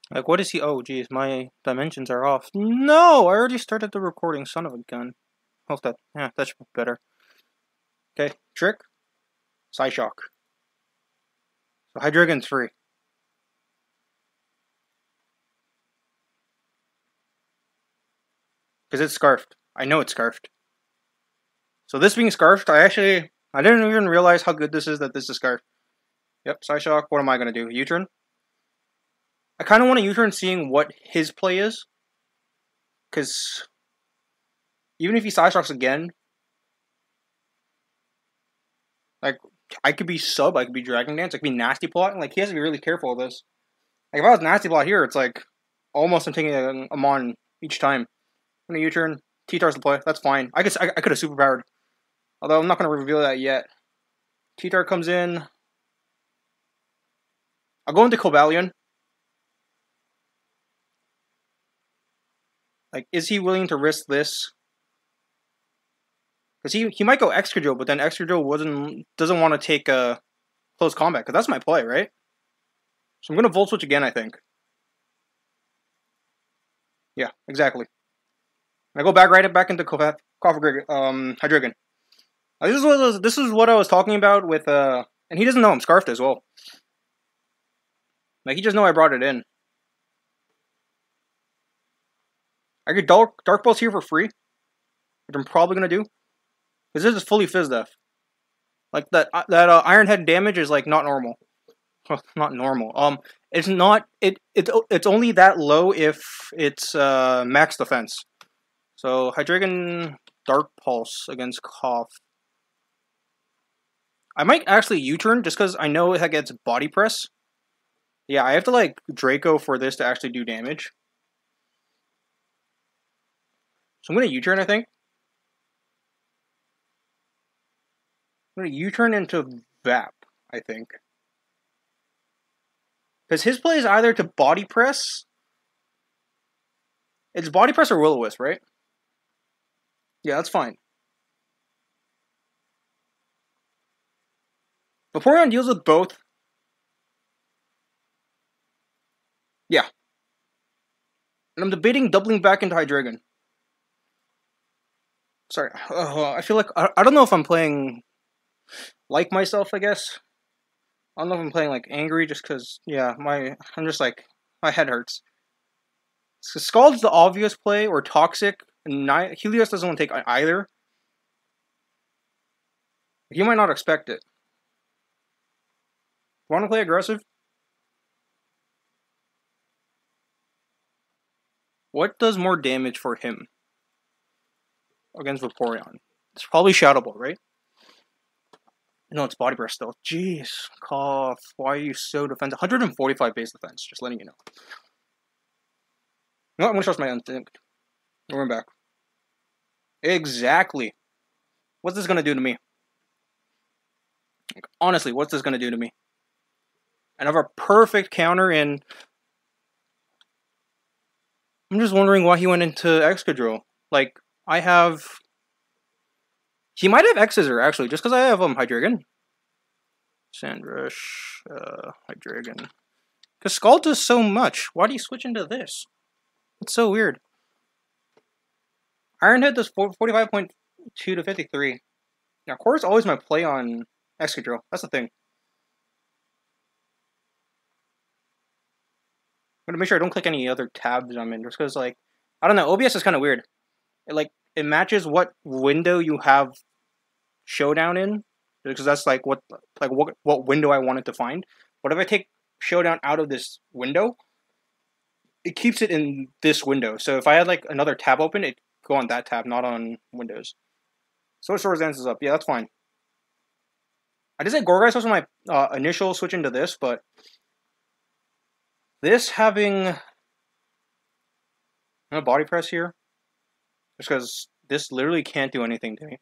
Like, what is he? Oh, geez, my dimensions are off. No, I already started the recording, son of a gun. Hope that, yeah, that should be better. Okay, Trick, Psyshock. So Hydreigon's free. Because it's Scarfed. I know it's Scarfed. So this being Scarfed, I didn't even realize how good this is that this is Scarfed. Yep, Psyshock, what am I going to do? U-turn? I kind of want to U-turn seeing what his play is. Because even if he Psyshocks again, like, I could be Sub, I could be Dragon Dance, I could be Nasty Plot. Like, he has to be really careful of this. Like, if I was Nasty Plot here, it's like, almost I'm taking a Mon each time. I'm going to U-turn, T-Tar's the play, that's fine. I could have superpowered. Although, I'm not going to reveal that yet. T-Tar comes in. I'll go into Cobalion. Like, is he willing to risk this? Because he might go Excadrill, but then Excadrill doesn't want to take a close combat, because that's my play, right? So I'm going to Volt Switch again, I think. Yeah, exactly. And I go right back into Hydreigon. This is what I was talking about with, and he doesn't know I'm Scarfed as well. Like, he just know I brought it in. I get Dark Pulse here for free, which I'm probably going to do. Because this is fully Fizz Def. Like, that Iron Head damage is, like, not normal. Not normal. It's not, it's only that low if it's, max defense. So, Hydreigon Dark Pulse against Cough. I might actually U-turn just because I know it gets Body Press. Yeah, I have to, like, Draco for this to actually do damage. So I'm going to U-turn, I think. I'm going to U-turn into Vap, I think. Because his play is either to Body Press. It's Body Press or Will-O-Wisp, right? Yeah, that's fine. Vaporeon deals with both. Yeah. And I'm debating doubling back into Hydreigon. Sorry. I feel like... I don't know if I'm playing like myself, I guess. I don't know if I'm playing like angry just because, yeah, I'm just like, my head hurts. So Scald's the obvious play, or Toxic. And Helios doesn't want to take either. He might not expect it. Want to play aggressive? What does more damage for him against Vaporeon? It's probably Shadow Ball, right? No, it's Body Breath still. Jeez, Cough. Why are you so defensive? 145 base defense, just letting you know. No, I'm going to trust my instinct. We're back. Exactly. What's this going to do to me? Like, honestly, what's this going to do to me? Another perfect counter in... I'm just wondering why he went into Excadrill. Like, I have... He might have X-Scissor, actually, just because I have Hydreigon. Sandrush, Hydreigon. Because Scald does so much. Why do you switch into this? It's so weird. Iron Head does 45.2 to 53. Now, Core is always my play on Excadrill. That's the thing. I'm gonna make sure I don't click any other tabs I'm in, just because, like, I don't know. OBS is kind of weird. It matches what window you have Showdown in, because that's like what window I want it to find. But if I take Showdown out of this window, it keeps it in this window. So if I had like another tab open, it'd go on that tab, not on Windows. So Swords Dance is up. Yeah, that's fine. I did say Gorgeist was my initial switch into this, but this having a body press here, just because this literally can't do anything to me.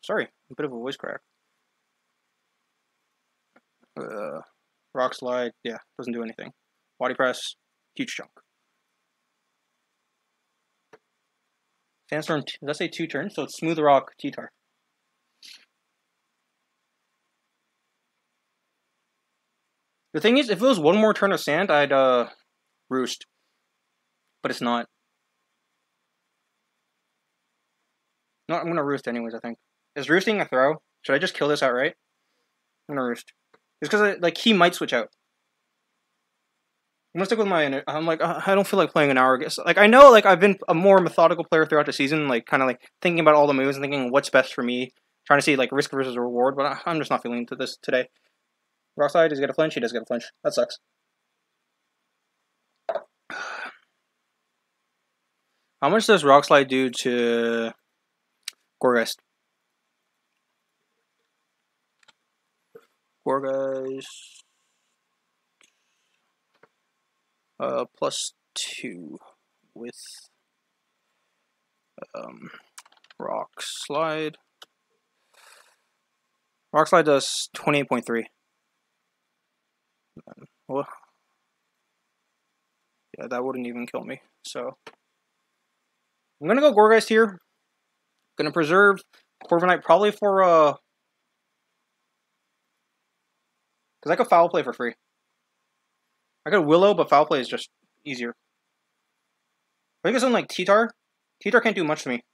Sorry, a bit of a voice crack. Rock Slide, yeah, doesn't do anything. Body Press, huge chunk. Sandstorm, does that say 2 turns? So it's Smooth Rock, T-Tar. The thing is, if it was one more turn of Sand, I'd Roost. But it's not. No, I'm gonna Roost anyways, I think. Is Roosting a throw? Should I just kill this outright? I'm gonna Roost. It's because, like, he might switch out. I'm gonna stick with my... I'm like, I don't feel like playing an hour. Like, I know, like, I've been a more methodical player throughout the season, like, kind of, like, thinking about all the moves and thinking what's best for me. Trying to see, like, risk versus reward, but I'm just not feeling into this today. Rockslide, does he get a flinch? He does get a flinch. That sucks. How much does Rockslide do to Gorgeist? Gorgeist... +2 with Rock Slide. Rock Slide does 28.3. Well, yeah, that wouldn't even kill me. So I'm gonna go Gorgeist here. Gonna preserve Corviknight probably for because I could Foul Play for free. I could Willow, but Foul Play is just easier. I think it's something like T-Tar. T-Tar can't do much to me.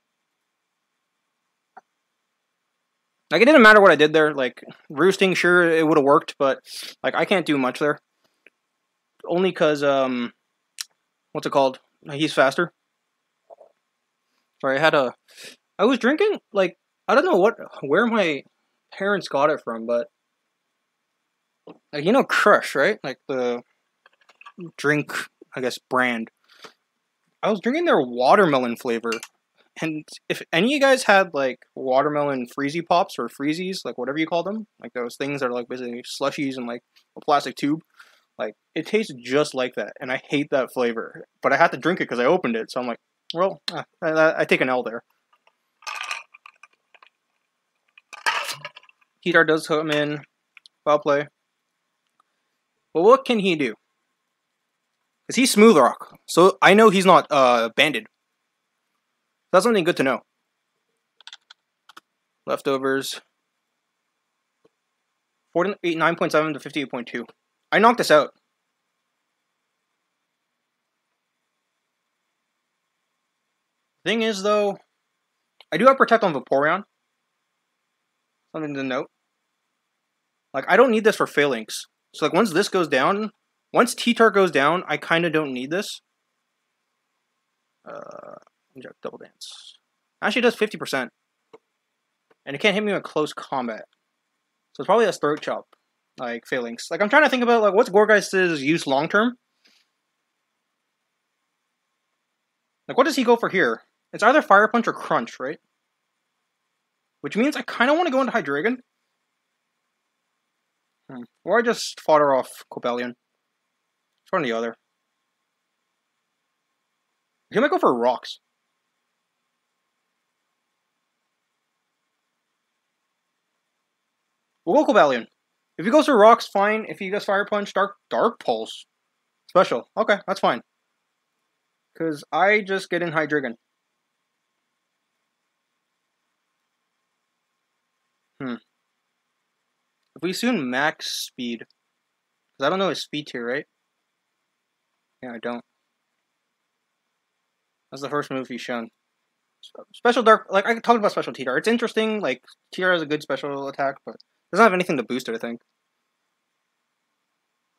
Like, it didn't matter what I did there. Like, Roosting, sure, it would have worked, but, like, I can't do much there. Only because, what's it called? He's faster. Sorry, I was drinking, like, I don't know where my parents got it from, but, like, you know Crush, right? Like, the drink, I guess, brand. I was drinking their watermelon flavor, and if any of you guys had, like, watermelon freezy pops or freezies, like, whatever you call them, like, those things that are, like, basically slushies in, like, a plastic tube, like, it tastes just like that, and I hate that flavor, but I had to drink it because I opened it, so I'm like, well, I take an L there. T-Tar does come in, Foul Play, but what can he do? Because he's Smooth Rock, so I know he's not banded. That's something good to know. Leftovers. 9.7 to 58.2. I knocked this out. Thing is, though, I do have Protect on Vaporeon. Something to note. Like, I don't need this for Phalanx. So, like, once this goes down, once T-Tar goes down, I kind of don't need this. Double Dance. Actually, it does 50%. And it can't hit me in close combat. So it's probably a Throat Chop, like Phalanx. Like, I'm trying to think about, like, what's Gorgeist's use long term? Like, what does he go for here? It's either Fire Punch or Crunch, right? Which means I kind of want to go into Hydreigon. Or I just fodder off Cobalion. Which one or the other? He might go for Rocks. We'll go Cobalion. If he goes for Rocks, fine. If he goes Fire Punch, Dark Pulse. Special. Okay, that's fine. Because I just get in Hydreigon. If we assume max speed, because I don't know his speed tier, right? Yeah, I don't. That's the first move he's shown. Special Dark, like, I talked about Special T-Tar. It's interesting, like, T-Tar has a good special attack, but doesn't have anything to boost it, I think.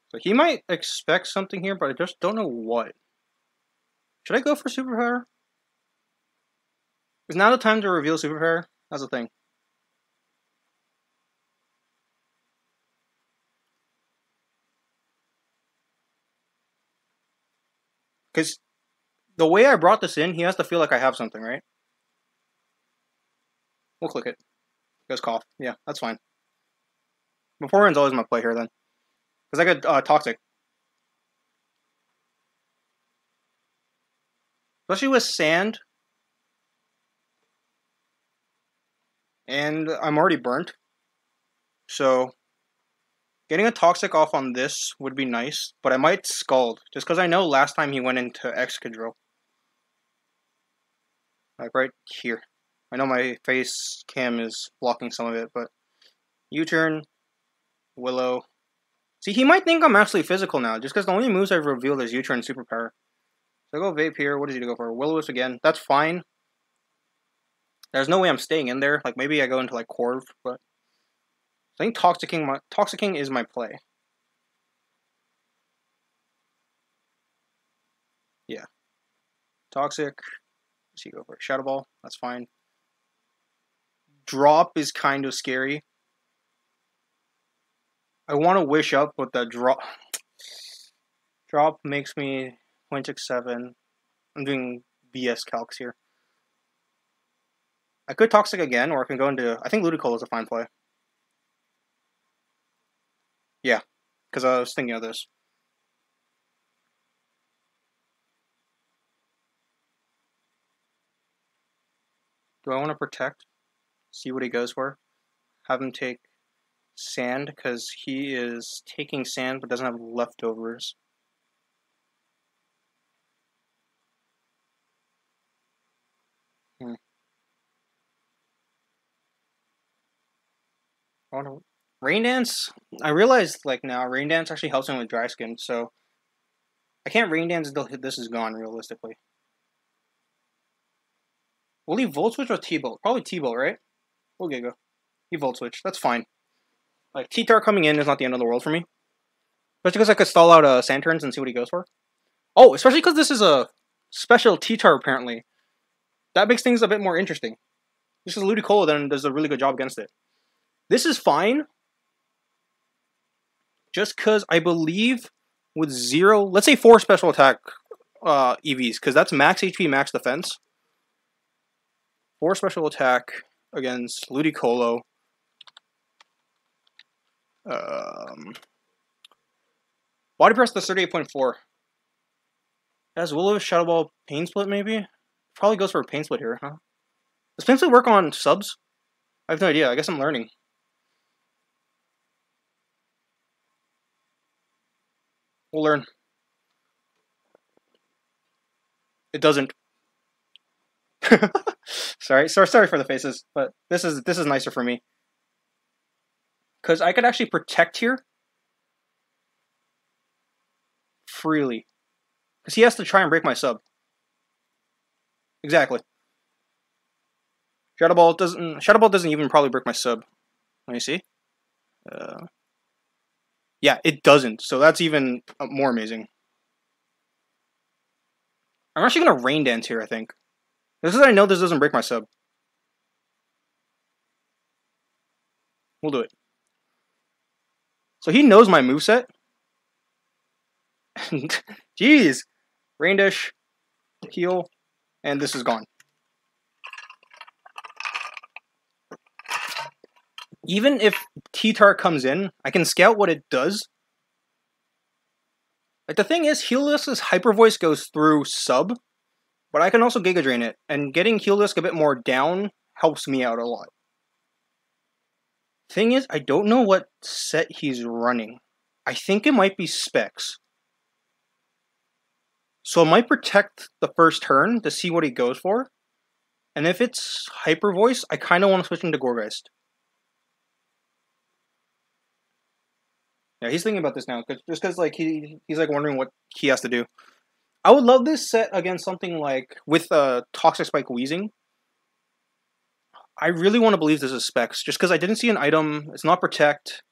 So he might expect something here, but I just don't know what. Should I go for Superpower? Is now the time to reveal Superpower? That's the thing. Because the way I brought this in, he has to feel like I have something, right? We'll click it. He goes cough. Yeah, that's fine. Before end's always my play here, then. Because I got Toxic. Especially with Sand. And I'm already burnt. So, getting a Toxic off on this would be nice. But I might Scald. Just because I know last time he went into Excadrill. Like right here. I know my face cam is blocking some of it, but U-turn, Willow. See, he might think I'm actually physical now, just because the only moves I've revealed is U-turn Superpower. So I go Vape here. What does he go for? Will-O-Wisp again. That's fine. There's no way I'm staying in there. Like, maybe I go into, like, Corv, but I think Toxicking is my play. Yeah. Toxic. Let's see, go for it. Shadow Ball. That's fine. Drop is kind of scary. I want to wish up, but the drop makes me 0.67. I'm doing BS calcs here. I could Toxic again, or I can go into... I think Ludicolo is a fine play. Yeah, because I was thinking of this. Do I want to protect? See what he goes for? Have him take Sand, because he is taking Sand but doesn't have leftovers. Rain Dance? I realized, like, now, Rain Dance actually helps him with Dry Skin, so I can't Rain Dance until this is gone, realistically. Will he Volt Switch or T-Bolt? Probably T-Bolt, right? We'll Giga. He Volt Switch. That's fine. Like, T-Tar coming in is not the end of the world for me. Especially because I could stall out Sand Turns and see what he goes for. Oh, especially because this is a special T-Tar, apparently. That makes things a bit more interesting. This is Ludicolo, then does a really good job against it. This is fine. Just because I believe with 0... Let's say 4 special attack EVs, because that's max HP, max defense. 4 special attack against Ludicolo. Body press to 38.4. Has Will-O-Wisp, Shadow Ball, Pain Split maybe? Probably goes for a Pain Split here, huh? Does Pain Split work on subs? I have no idea. I guess I'm learning. We'll learn. It doesn't. sorry for the faces, but this is nicer for me. Because I could actually protect here freely. Because he has to try and break my sub. Exactly. Shadow Ball doesn't even probably break my sub. Let me see. Yeah, it doesn't. So that's even more amazing. I'm actually gonna Rain Dance here, I think. This is I know this doesn't break my sub. We'll do it. So he knows my moveset. Jeez. Rain Dish, heal, and this is gone. Even if T-Tar comes in, I can scout what it does. Like, the thing is, Heal-Lisk's Hyper Voice goes through sub, but I can also Giga Drain it, and getting Heal-Lisk a bit more down helps me out a lot. Thing is, I don't know what set he's running. I think it might be Specs. So I might protect the first turn to see what he goes for. And if it's Hyper Voice, I kind of want to switch into Gorgeist. Yeah, he's thinking about this now, just because like he's like wondering what he has to do. I would love this set against something like with Toxic Spike Wheezing. I really want to believe this is Specs, just because I didn't see an item. It's not Protect.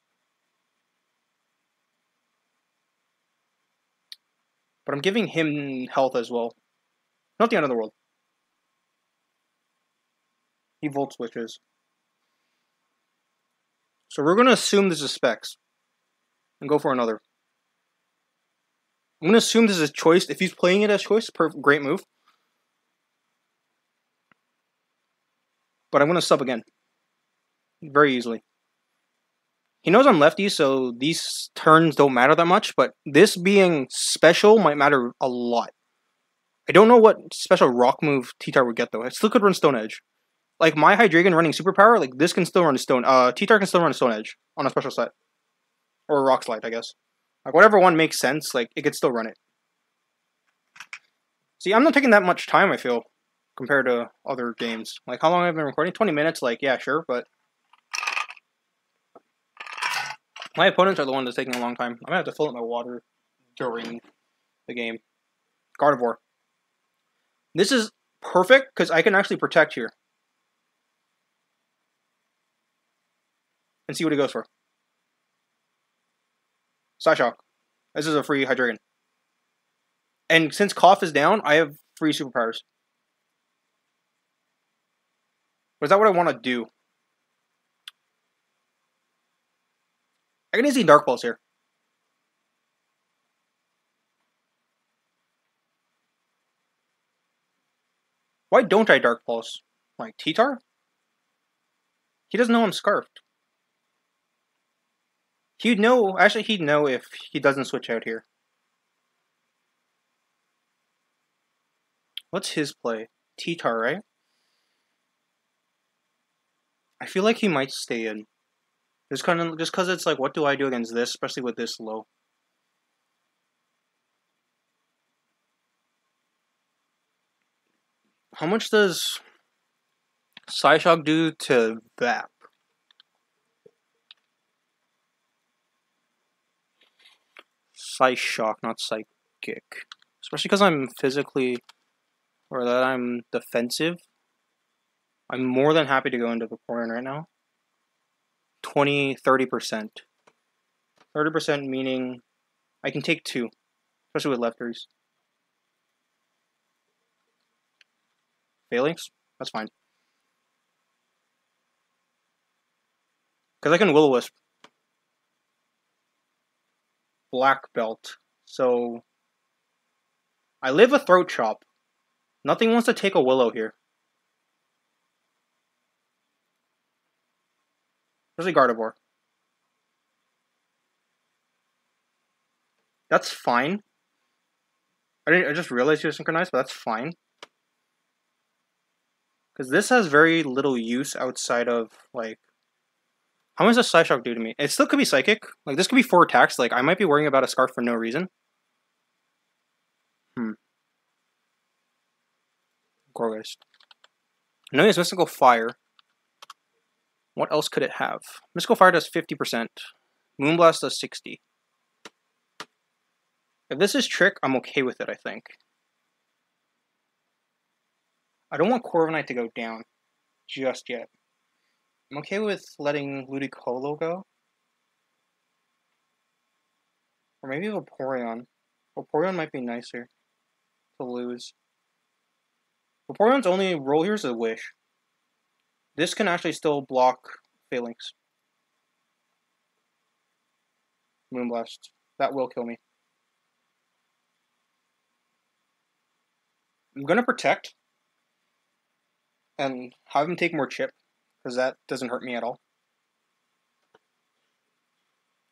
But I'm giving him health as well. Not the end of the world. He Volt Switches. So we're going to assume this is Specs. And go for another. I'm going to assume this is Choice. If he's playing it as Choice, great move. But I'm going to sub again. Very easily. He knows I'm lefty, so these turns don't matter that much. But this being special might matter a lot. I don't know what special rock move T-Tar would get, though. I still could run Stone Edge. Like, my Hydreigon running Superpower, like, this can still run a Stone... T-Tar can still run a Stone Edge on a special set. Or a Rock Slide, I guess. Like, whatever one makes sense, like, it could still run it. See, I'm not taking that much time, I feel, compared to other games. Like, how long have I been recording? 20 minutes? Like, yeah, sure, but... My opponents are the ones that's taking a long time. I'm gonna have to fill up my water during the game. Gardevoir. This is perfect, because I can actually protect here. And see what he goes for. Psyshock. This is a free Hydreigon. And since Cough is down, I have free superpowers. But is that what I want to do? I can easily Dark Pulse here. Why don't I Dark Pulse? Like, T-Tar? He doesn't know I'm Scarfed. He'd know, actually he'd know if he doesn't switch out here. What's his play? T-Tar, right? I feel like he might stay in. Just because it's like, what do I do against this, especially with this low? How much does Psyshock do to Vap? Psyshock, not Psychic. Especially because I'm physically, or that I'm defensive. I'm more than happy to go into Vaporeon right now. 30%. 30% meaning I can take 2. Especially with lefters. Phalanx? That's fine. Because I can Will-O-Wisp. Black Belt. So I live a Throat Chop. Nothing wants to take a Willow here. Especially Gardevoir. That's fine. I just realized you were synchronized, but that's fine. Because this has very little use outside of, like... How much does Psyshock do to me? It still could be Psychic. Like, this could be 4 attacks. Like, I might be worrying about a Scarf for no reason. Gorgeist. I know he has Mystical Fire. What else could it have? Mystical Fire does 50%. Moonblast does 60%. If this is Trick, I'm okay with it, I think. I don't want Corviknight to go down just yet. I'm okay with letting Ludicolo go. Or maybe Vaporeon. Vaporeon might be nicer to lose. Vaporeon's only role here is a Wish. This can actually still block Phalanx. Moonblast. That will kill me. I'm gonna Protect. And have him take more chip. Because that doesn't hurt me at all.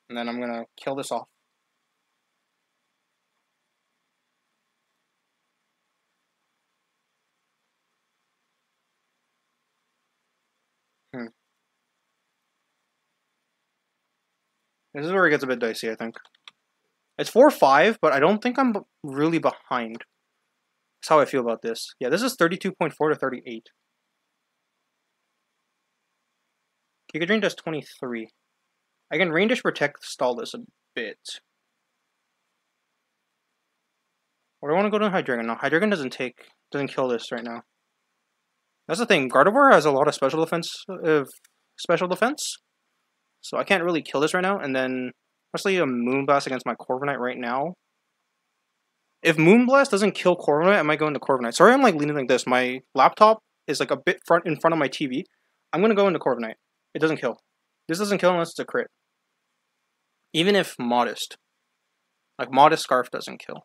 And then I'm gonna kill this off. This is where it gets a bit dicey, I think. It's 4-5, but I don't think I'm really behind. That's how I feel about this. Yeah, this is 32.4 to 38. Giga Drain does 23. I can Rain Dish Protect, stall this a bit. Or do I want to go to Hydreigon? No, Hydreigon doesn't kill this right now. That's the thing. Gardevoir has a lot of special defense. So I can't really kill this right now. And then, especially a Moonblast against my Corviknight right now. If Moonblast doesn't kill Corviknight, I might go into Corviknight. Sorry, I'm like leaning like this. My laptop is like a bit in front of my TV. I'm gonna go into Corviknight. It doesn't kill. This doesn't kill unless it's a crit. Even if Modest. Like Modest Scarf doesn't kill.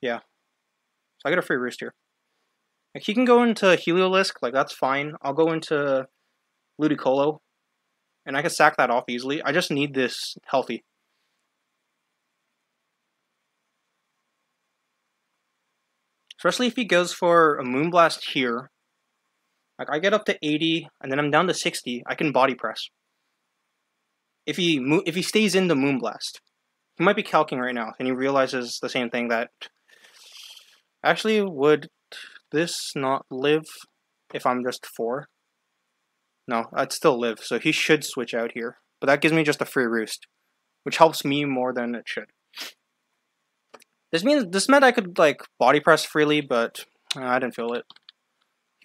Yeah. So I get a free roost here. Like he can go into Heliolisk, like that's fine. I'll go into Ludicolo. And I can sack that off easily. I just need this healthy. Especially if he goes for a Moonblast here. Like I get up to 80, and then I'm down to 60. I can body press. If he stays in the Moonblast, he might be calcing right now, and he realizes the same thing that actually would this not live if I'm just 4? No, I'd still live, so he should switch out here. But that gives me just a free roost, which helps me more than it should. This meant I could like body press freely, but I didn't feel it.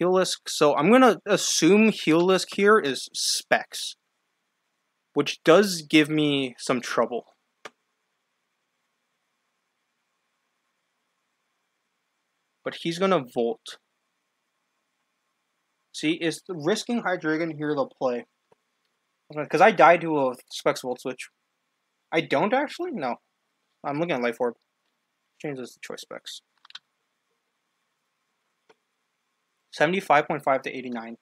Heliolisk, so I'm gonna assume Heliolisk here is Specs, which does give me some trouble. But he's gonna Volt. See, is risking Hydreigon here the play? Because I died to a Specs Volt Switch. I don't actually? No. I'm looking at Life Orb. Change this to Choice Specs. 75.5 to 89.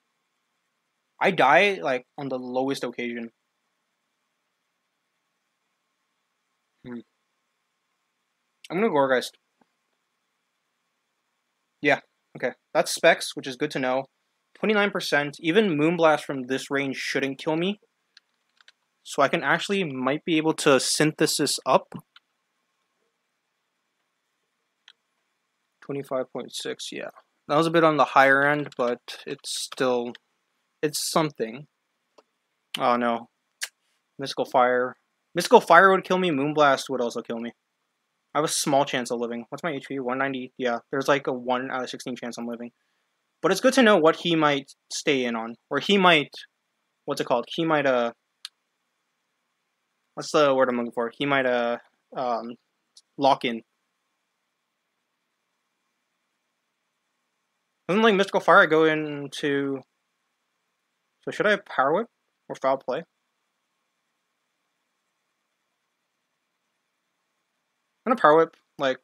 I die, like, on the lowest occasion. I'm gonna Gourgeist. Yeah, okay. That's Specs, which is good to know. 29%. Even Moonblast from this range shouldn't kill me. So I can actually might be able to synthesis up. 25.6, yeah. That was a bit on the higher end, but it's something. Oh no. Mystical Fire. Mystical Fire would kill me, Moonblast would also kill me. I have a small chance of living. What's my HP? 190? Yeah, there's like a 1 out of 16 chance I'm living. But it's good to know what he might stay in on. Or he might... What's it called? He might, what's the word I'm looking for? He might, lock in. Doesn't like Mystical Fire go into... So should I Power Whip? Or Foul Play? I'm gonna Power Whip, like...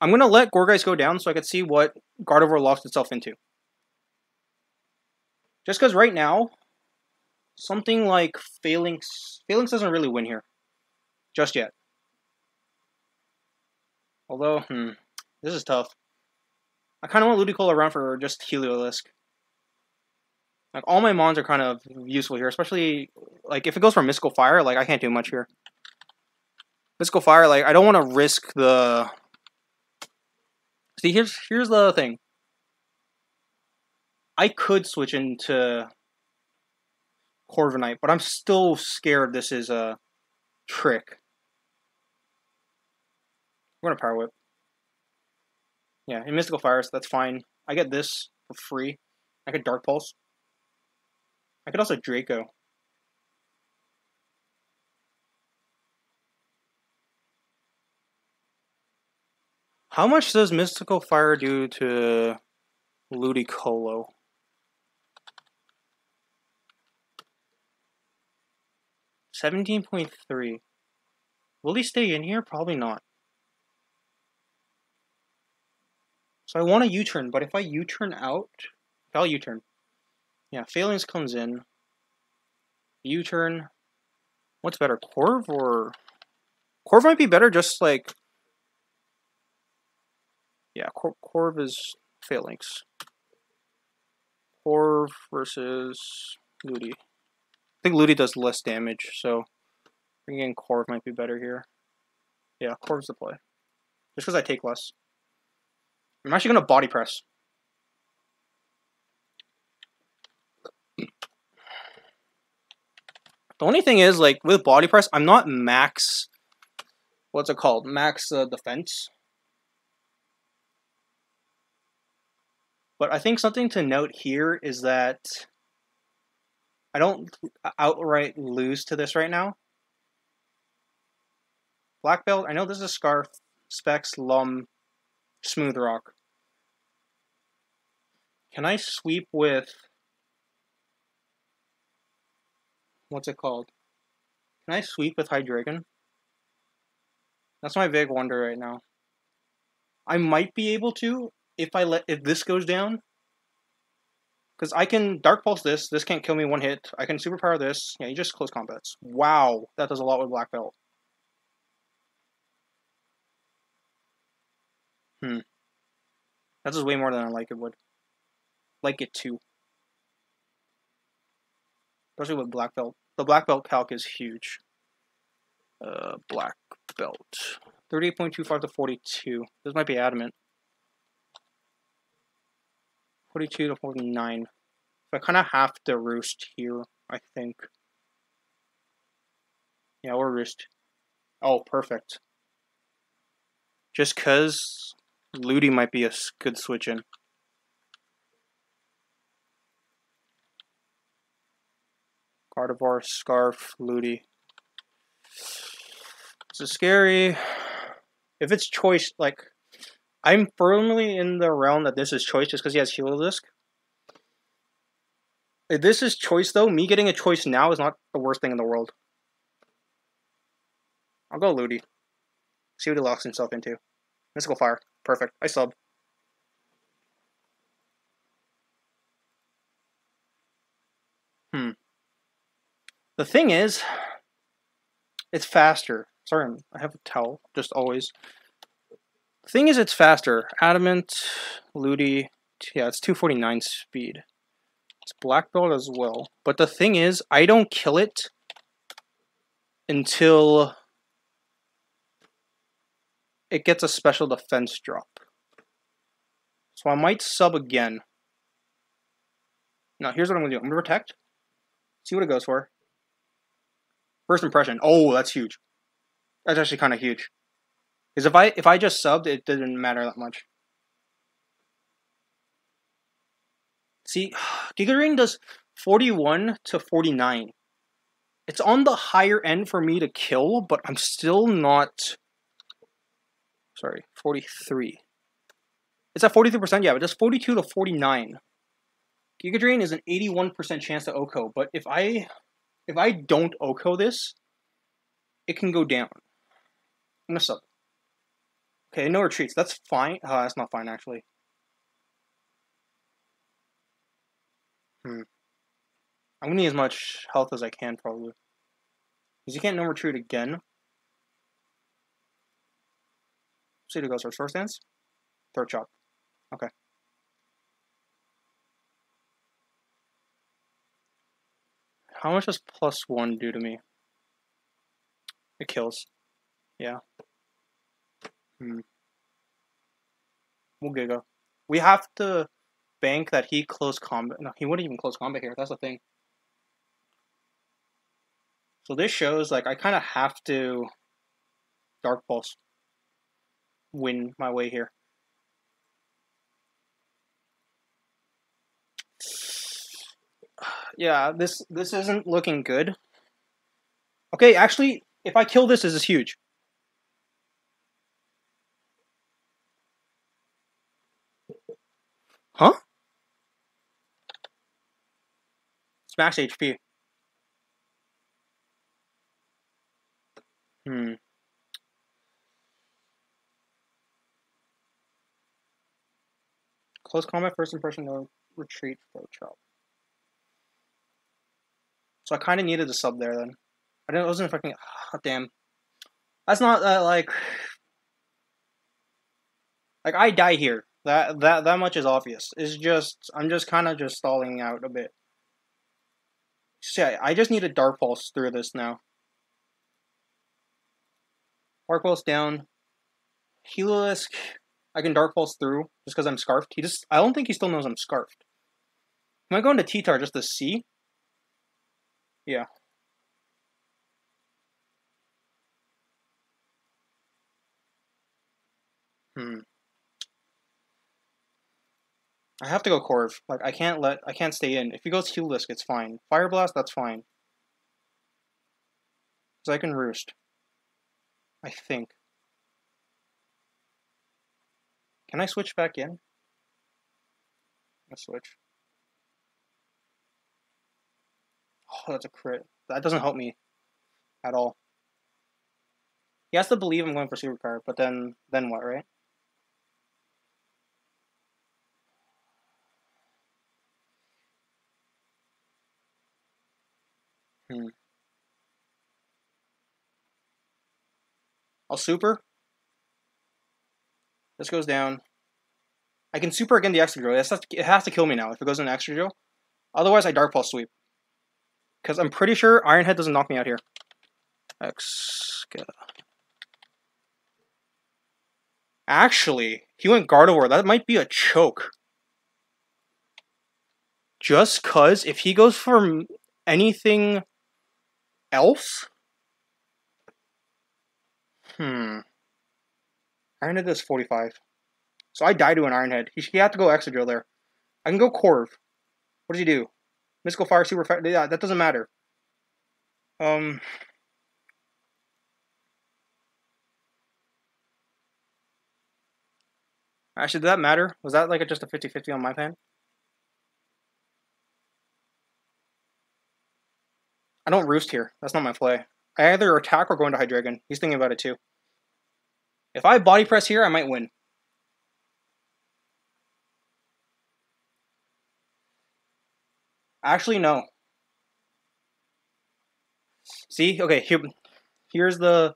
I'm gonna let Gourgeist go down so I can see what Gardevoir locks itself into. Just because right now, something like Phalanx doesn't really win here. Just yet. Although, this is tough. I kind of want Ludicolo around for just Heliolisk. Like, all my mons are kind of useful here, especially, like, if it goes for Mystical Fire, like, I can't do much here. Mystical Fire, like, I don't want to risk the... See, here's the thing. I could switch into Corviknight, but I'm still scared this is a trick. I'm gonna Power Whip. Yeah, in Mystical Fire, so that's fine. I get this for free. I could Dark Pulse. I could also Draco. How much does Mystical Fire do to Ludicolo? $17.3. Will he stay in here? Probably not. So I want a U-turn, but if I U-turn out... I'll U-turn. Yeah, Phalanx comes in. U-turn. What's better, Corv or... Corv might be better, just like... Yeah, Corv is Phalanx. Corv versus Ludi. I think Ludi does less damage, so bringing in Corv might be better here. Yeah, Corv's the play. Just because I take less. I'm actually going to body press. The only thing is, like, with body press, I'm not max... What's it called? Max defense. But I think something to note here is that I don't outright lose to this right now. Black belt, I know this is Scarf, Specs, Lum, Smooth Rock. Can I sweep with... What's it called? Can I sweep with Hydreigon? That's my big wonder right now. I might be able to if this goes down. Because I can Dark Pulse this. This can't kill me one hit. I can Superpower this. Yeah, you just close combats. Wow, that does a lot with Black Belt. That does way more than I like it would. Like it too. Especially with Black Belt. The Black Belt calc is huge. Black Belt. 38.25 to 42. This might be adamant. 42 to 49. I kind of have to roost here, I think. Yeah, we're roost. Oh, perfect. Just because Ludi might be a good switch in. Gardevoir, Scarf, Ludi. This is scary. If it's choice, like, I'm firmly in the realm that this is choice just because he has Heliolisk. If this is choice, though, me getting a choice now is not the worst thing in the world. I'll go Ludi. See what he locks himself into. Mystical Fire. Perfect. I sub. The thing is, it's faster. Sorry, I have a towel, just always. The thing is, it's faster. Adamant, Ludi, yeah, it's 249 speed. It's Black Belt as well. But the thing is, I don't kill it until it gets a special defense drop. So I might sub again. Now, here's what I'm going to do. I'm going to protect. See what it goes for. First impression. Oh, that's huge. That's actually kind of huge. Because if I just subbed, it didn't matter that much. See, Giga Drain does 41 to 49. It's on the higher end for me to kill, but I'm still not... Sorry, 43. It's at 43%, yeah, but just 42 to 49. Giga Drain is an 81% chance to OHKO, but if I don't OHKO this, it can go down. I'm gonna sub. Okay, no retreats. That's fine. That's not fine, actually. I'm gonna need as much health as I can, probably. Because you can't no retreat again. See who goes for Source Dance? Throat Chop. Okay. How much does +1 do to me? It kills. Yeah. We'll Giga. We have to bank that he close combat. No, he wouldn't even close combat here. That's the thing. So this shows, like, I kind of have to Dark Pulse. Win my way here. Yeah, this isn't looking good. Okay, actually, if I kill this is huge. Huh? It's max HP. Close combat, first impression, no retreat, throat chop. So I kind of needed a sub there then. I wasn't fucking. Oh, damn. That's not like I die here. That much is obvious. It's just I'm just kind of just stalling out a bit. So yeah, I just need a Dark Pulse through this now. Dark Pulse down. Heliolisk, I can Dark Pulse through just because I'm Scarfed. I don't think he still knows I'm Scarfed. Am I going to T-Tar just to see? Yeah. Hmm. I have to go Corv. Like, I can't stay in. If he goes Heal Disc, it's fine. Fire Blast, that's fine. Because I can Roost. I think. Can I switch back in? Let's switch. Oh, that's a crit. That doesn't help me at all. He has to believe I'm going for Superpower, but then what, right? Hmm. I'll Super. This goes down. I can Super again the Extra Drill. It has to kill me now if it goes in Extra Drill. Otherwise, I Dark Pulse Sweep. Because I'm pretty sure Iron Head doesn't knock me out here. Actually, he went Gardevoir. That might be a choke. Just cause if he goes for anything else, Iron Head does 45. So I die to an Iron Head. He had to go Extra Drill there. I can go Corv. What does he do? Mystical Fire, Super Fire. Yeah, that doesn't matter. Actually, did that matter? Was that like just a 50-50 on my pan? I don't Roost here. That's not my play. I either attack or go into Hydreigon. He's thinking about it too. If I Body Press here, I might win. Actually, no. See? Okay, here's the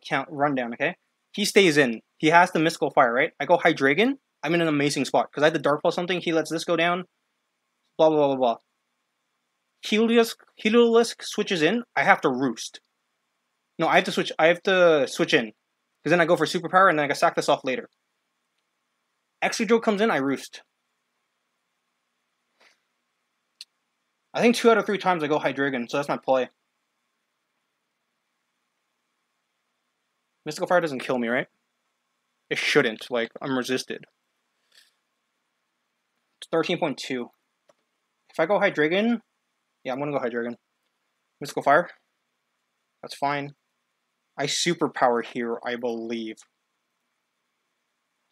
count rundown, okay? He stays in. He has the Mystical Fire, right? I go Hydreigon. I'm in an amazing spot because I have the Dark Ball something. He lets this go down. Blah blah blah blah blah. Heliolisk switches in. I have to Roost. No, I have to switch. I have to switch in because then I go for Superpower and then I can sack this off later. Exegil comes in. I Roost. I think 2 out of 3 times I go Hydreigon, so that's my play. Mystical Fire doesn't kill me, right? It shouldn't. Like, I'm resisted. It's 13.2. If I go Hydreigon, yeah, I'm gonna go Hydreigon. Mystical Fire. That's fine. I Superpower here, I believe.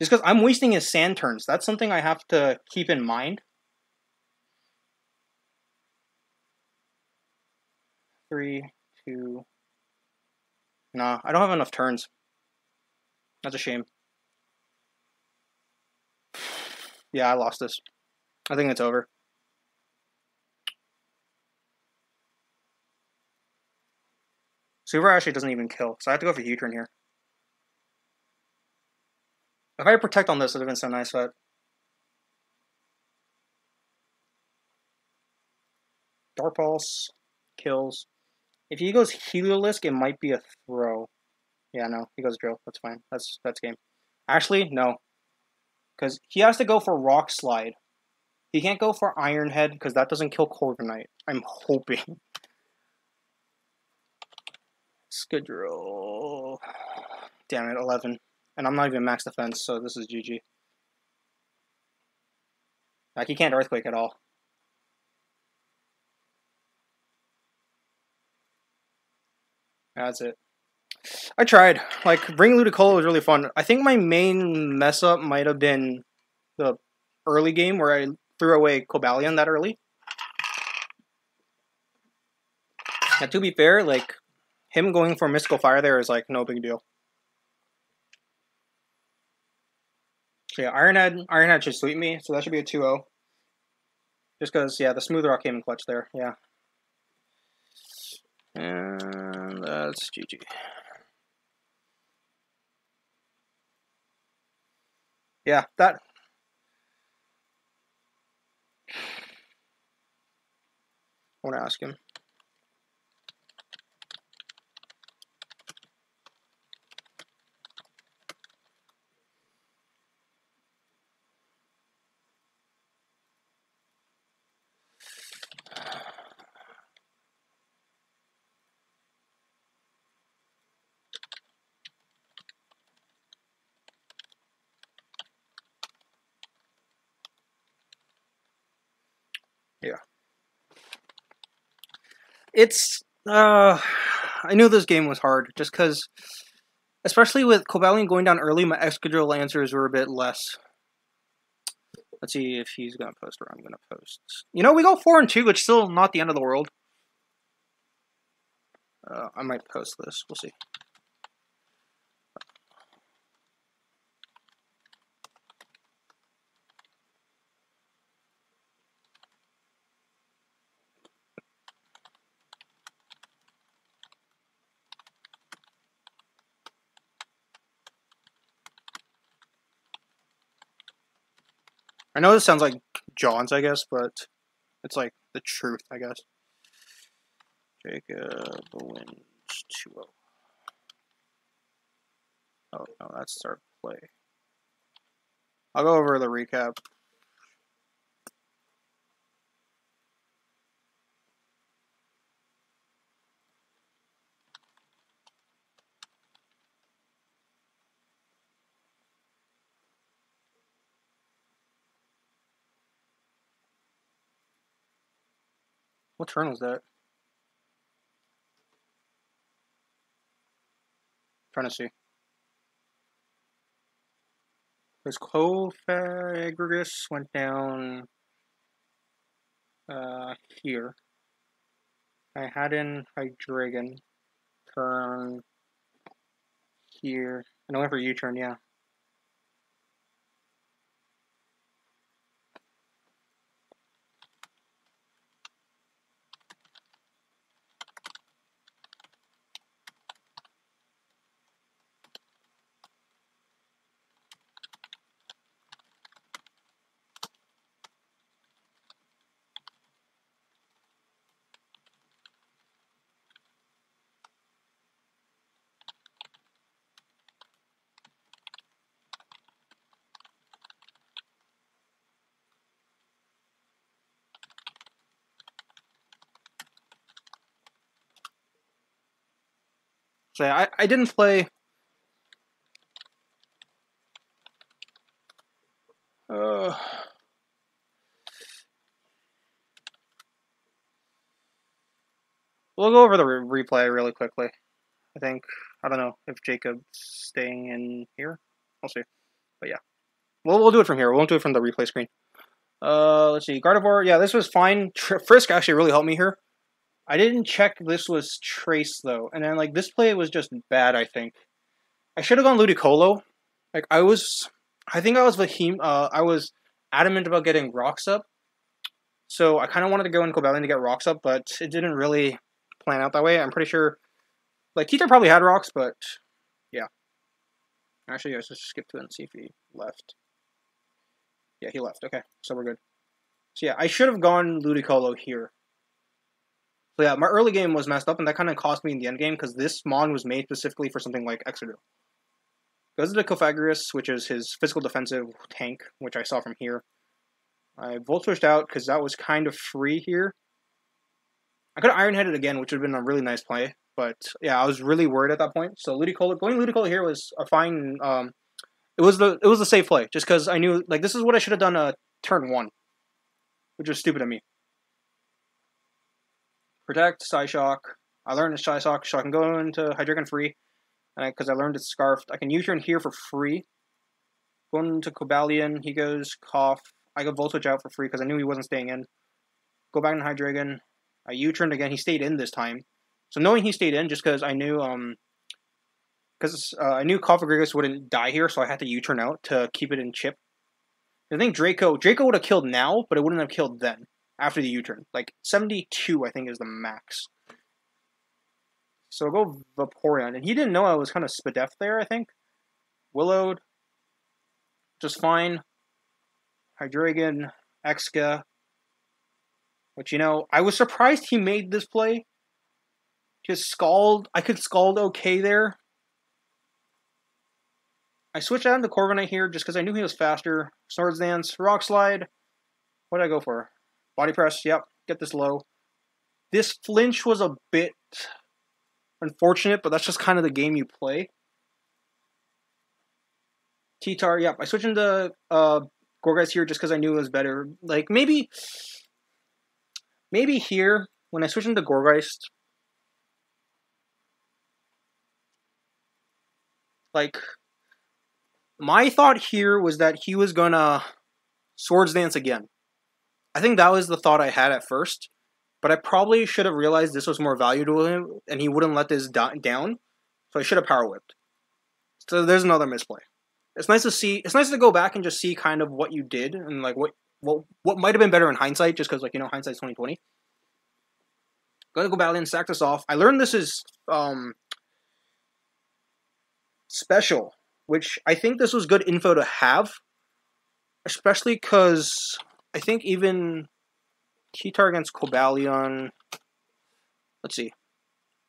Just because I'm wasting his Sand turns. That's something I have to keep in mind. 3, 2... Nah, I don't have enough turns. That's a shame. Yeah, I lost this. I think it's over. Super actually doesn't even kill, so I have to go for U-turn here. If I had Protect on this, it would have been so nice, but... Dark Pulse kills. If he goes Heliolisk, it might be a throw. Yeah, no, he goes Drill. That's fine. That's game. Actually, no. Because he has to go for Rock Slide. He can't go for Iron Head, because that doesn't kill Corviknight. I'm hoping. Skidrill. Damn it, 11. And I'm not even max defense, so this is GG. Like, he can't Earthquake at all. That's it. I tried. Like, bringing Ludicolo was really fun. I think my main mess up might have been the early game where I threw away Cobalion that early. Now, to be fair, like, him going for Mystical Fire there is, like, no big deal. So, yeah, Iron Head should sweep me, so that should be a 2-0. Just because, yeah, the Smooth Rock came in clutch there, yeah. And that's GG. Yeah, that... I want to ask him. Yeah. It's I knew this game was hard just because, especially with Cobalion going down early, my Excadrill answers were a bit less. Let's see if he's gonna post or I'm gonna post. You know, we go 4-2. It's still not the end of the world. I might post this. We'll see. I know this sounds like John's, I guess, but it's like the truth, I guess. Jacob wins 2-0. Oh, no, that's our play. I'll go over the recap. What turn was that? Trying to see. Because Cofagrigus went down here. I had in Hydreigon turn here. And I went for U-turn, yeah. So yeah, I didn't play. We'll go over the replay really quickly. I think, I don't know if Jacob's staying in here. We'll see. But yeah. We'll do it from here. We won't do it from the replay screen. Let's see. Gardevoir, yeah, this was fine. Frisk actually really helped me here. I didn't check this was Trace, though. And then, like, this play was just bad, I think. I should have gone Ludicolo. Like, I was adamant about getting Rocks up. So I kind of wanted to go in Cobalion to get Rocks up, but it didn't really plan out that way. I'm pretty sure, like, Kingdra probably had Rocks, but yeah. Actually, let's just skip to it and see if he left. Yeah, he left. Okay, so we're good. So yeah, I should have gone Ludicolo here. So yeah, my early game was messed up, and that kind of cost me in the end game, because this Mon was made specifically for something like Excadrill. Goes to Cofagrigus, which is his physical defensive tank, which I saw from here. I Volt Switched out, because that was kind of free here. I could have Iron Headed again, which would have been a really nice play, but yeah, I was really worried at that point. So Ludicolo, going Ludicolo here was a fine. It was the safe play, just because I knew, like, this is what I should have done turn 1, which was stupid of me. Protect, Psyshock. I learned Psyshock, so I can go into Hydreigon free, and because I learned it's Scarfed, I can U-turn here for free. Going into Cobalion, he goes Cough. I go Volt Switch out for free because I knew he wasn't staying in. Go back into Hydreigon. I U-turned again. He stayed in this time. So knowing he stayed in, just because I knew I knew Cofagrigus wouldn't die here, so I had to U-turn out to keep it in chip. I think Draco would have killed now, but it wouldn't have killed then, after the U-turn. Like, 72, I think, is the max. So I'll go Vaporeon. And he didn't know I was kind of Spadef there, I think. Willowed. Just fine. Hydreigon. Exca. Which, you know, I was surprised he made this play. Just Scald. I could Scald okay there. I switched out into Corviknight here just because I knew he was faster. Swords Dance, Rock Slide. What did I go for? Body Press, yep. Get this low. This flinch was a bit unfortunate, but that's just kind of the game you play. T-Tar, yep. I switched into Gorgeist here just because I knew it was better. Like, maybe maybe here, when I switch into Gorgeist, like, my thought here was that he was gonna Swords Dance again. I think that was the thought I had at first, but I probably should have realized this was more valuable to him, and he wouldn't let this down, so I should have Power Whipped. So there's another misplay. It's nice to see. It's nice to go back and just see kind of what you did and like what might have been better in hindsight, just because like hindsight's 2020. Gonna go back and sack this off. I learned this is special, which I think this was good info to have, especially because I think even Keytar against Cobalion. Let's see.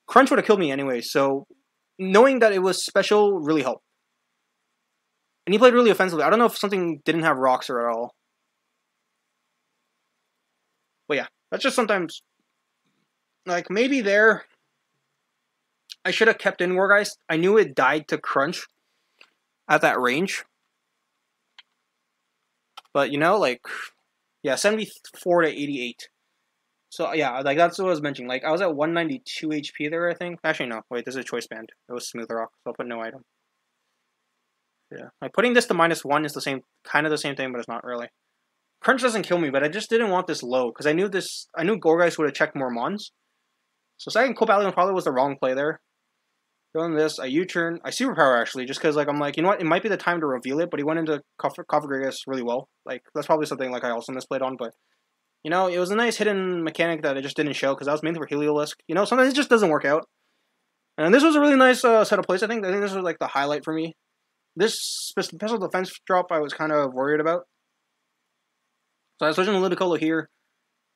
Crunch would have killed me anyway, so knowing that it was special really helped. And he played really offensively. I don't know if something didn't have Roxer at all. But yeah, that's just sometimes... Like, maybe there... I should have kept in Wargeist. I knew it died to Crunch at that range. But, like... Yeah, 74 to 88. So, yeah, like, that's what I was mentioning. Like, I was at 192 HP there, I think. Actually, no. Wait, this is a choice band. It was Smooth Rock, so I'll put no item. Yeah. Like, putting this to -1 is the same, kind of the same thing, but it's not really. Crunch doesn't kill me, but I just didn't want this low, because I knew Gorgeist would have checked more Mons. So second Cobalion probably was the wrong play there. Doing this, I U-turn. I Superpower, actually, just because, like, I'm like, you know what, it might be the time to reveal it, but he went into Cofagrigus really well. Like, that's probably something, like, I also misplayed on, but, it was a nice hidden mechanic that it just didn't show, because that was mainly for Heliolisk. Sometimes it just doesn't work out. And this was a really nice set of plays, I think. I think this was, like, the highlight for me. This special defense drop I was kind of worried about. So I was switching to Ludicolo here.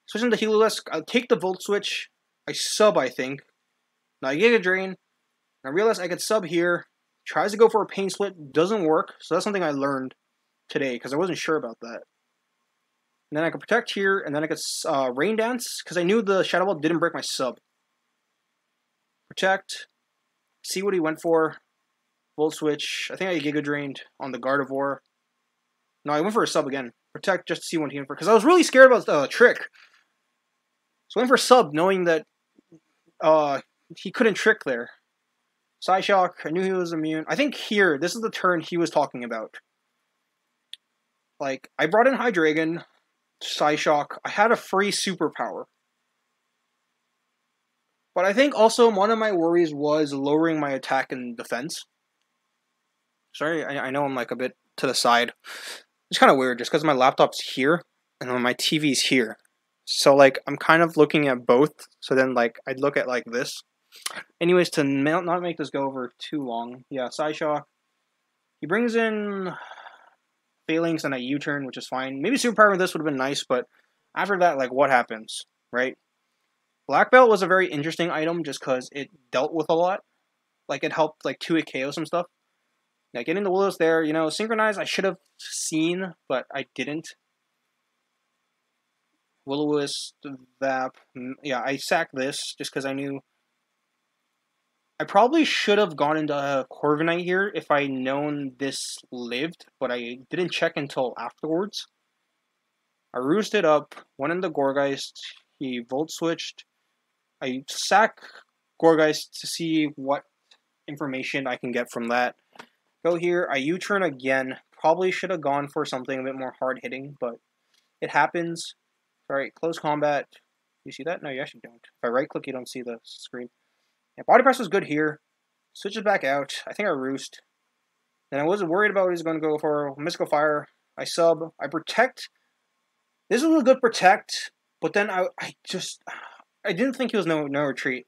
Switching to Heliolisk. I take the Volt Switch. I sub, I think. Now I Giga Drain. I realized I could sub here. Tries to go for a Pain Split. Doesn't work. So that's something I learned today because I wasn't sure about that. And then I could Protect here. And then I could Rain Dance because I knew the Shadow Ball didn't break my sub. Protect. See what he went for. Volt Switch. I think I Giga Drained on the Gardevoir. No, I went for a sub again. Protect just to see what he went for. Because I was really scared about the trick. So I went for sub, knowing that he couldn't trick there. Psyshock, I knew he was immune. I think here, this is the turn he was talking about. Like, I brought in Hydreigon, Psyshock. I had a free superpower. But I think also one of my worries was lowering my attack and defense. Sorry, I know I'm like a bit to the side. It's kind of weird just because my laptop's here and then my TV's here. So like I'm kind of looking at both. So then like I'd look at like this. Anyways, to not make this go over too long. Yeah, Psyshock. He brings in Phalanx and a U-turn, which is fine. Maybe Superpower with this would have been nice, but after that, like what happens, right? Black Belt was a very interesting item just because it dealt with a lot. Like it helped like 2-hit KO some stuff. Yeah, getting the Willows there, Synchronize I should have seen, but I didn't. Will-O-Wisp, Vap. Yeah, I sacked this just because I knew. I probably should have gone into Corviknight here if I known this lived, but I didn't check until afterwards. I roosted up, went into Gourgeist, he Volt Switched. I sack Gourgeist to see what information I can get from that. Go here, I U-turn again. Probably should have gone for something a bit more hard-hitting, but it happens. Alright, close combat. You see that? No, you actually don't. If I right-click, you don't see the screen. Yeah, Body Press was good here. Switches back out. I think I roost. Then I wasn't worried about what he's going to go for. Mystical Fire. I sub. I Protect. This was a good Protect, but then I didn't think he was no retreat.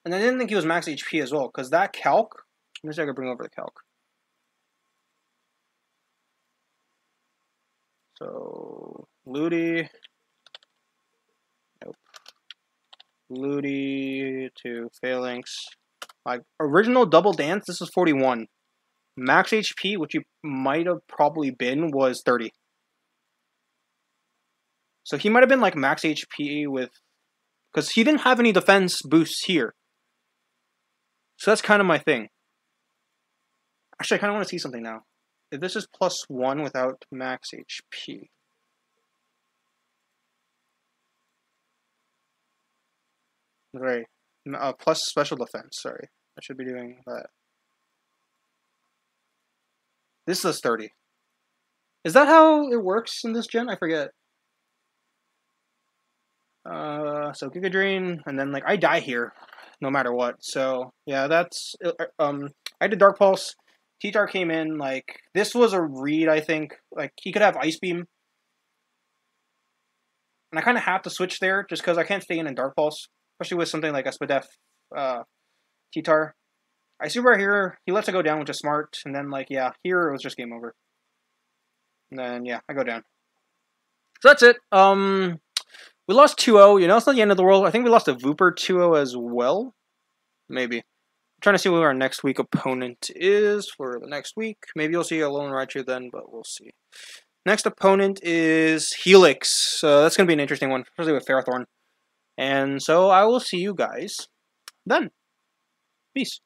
And I didn't think he was max HP as well, because that calc... Let me see if I can bring over the calc. So, Ludi. Nope. Ludi to Phalanx. My original double dance, this is 41. Max HP, which you might have probably been, was 30. So he might have been like max HP with... Because he didn't have any defense boosts here. So that's kind of my thing. Actually, I kind of want to see something now. If this is +1 without max HP. Right. Plus special defense. Sorry, I should be doing that. This is 30. Is that how it works in this gen? I forget. So Giga Drain, and then like I die here, no matter what. So yeah, that's I did Dark Pulse. T-Tar came in like this was a read. I think like he could have Ice Beam, and I kind of have to switch there just because I can't stay in Dark Pulse, especially with something like a Spadef, T-Tar. I see right here he lets it go down, which is smart, and then like yeah, here it was just game over. And then yeah, I go down. So that's it. We lost 2-0. You know, it's not the end of the world. I think we lost a Vooper 2-0 as well. Maybe. I'm trying to see who our next week opponent is for the next week. Maybe you'll see a Lone Raichu then, but we'll see. Next opponent is Helix. So that's going to be an interesting one, especially with Ferrothorn. And so I will see you guys then. Peace.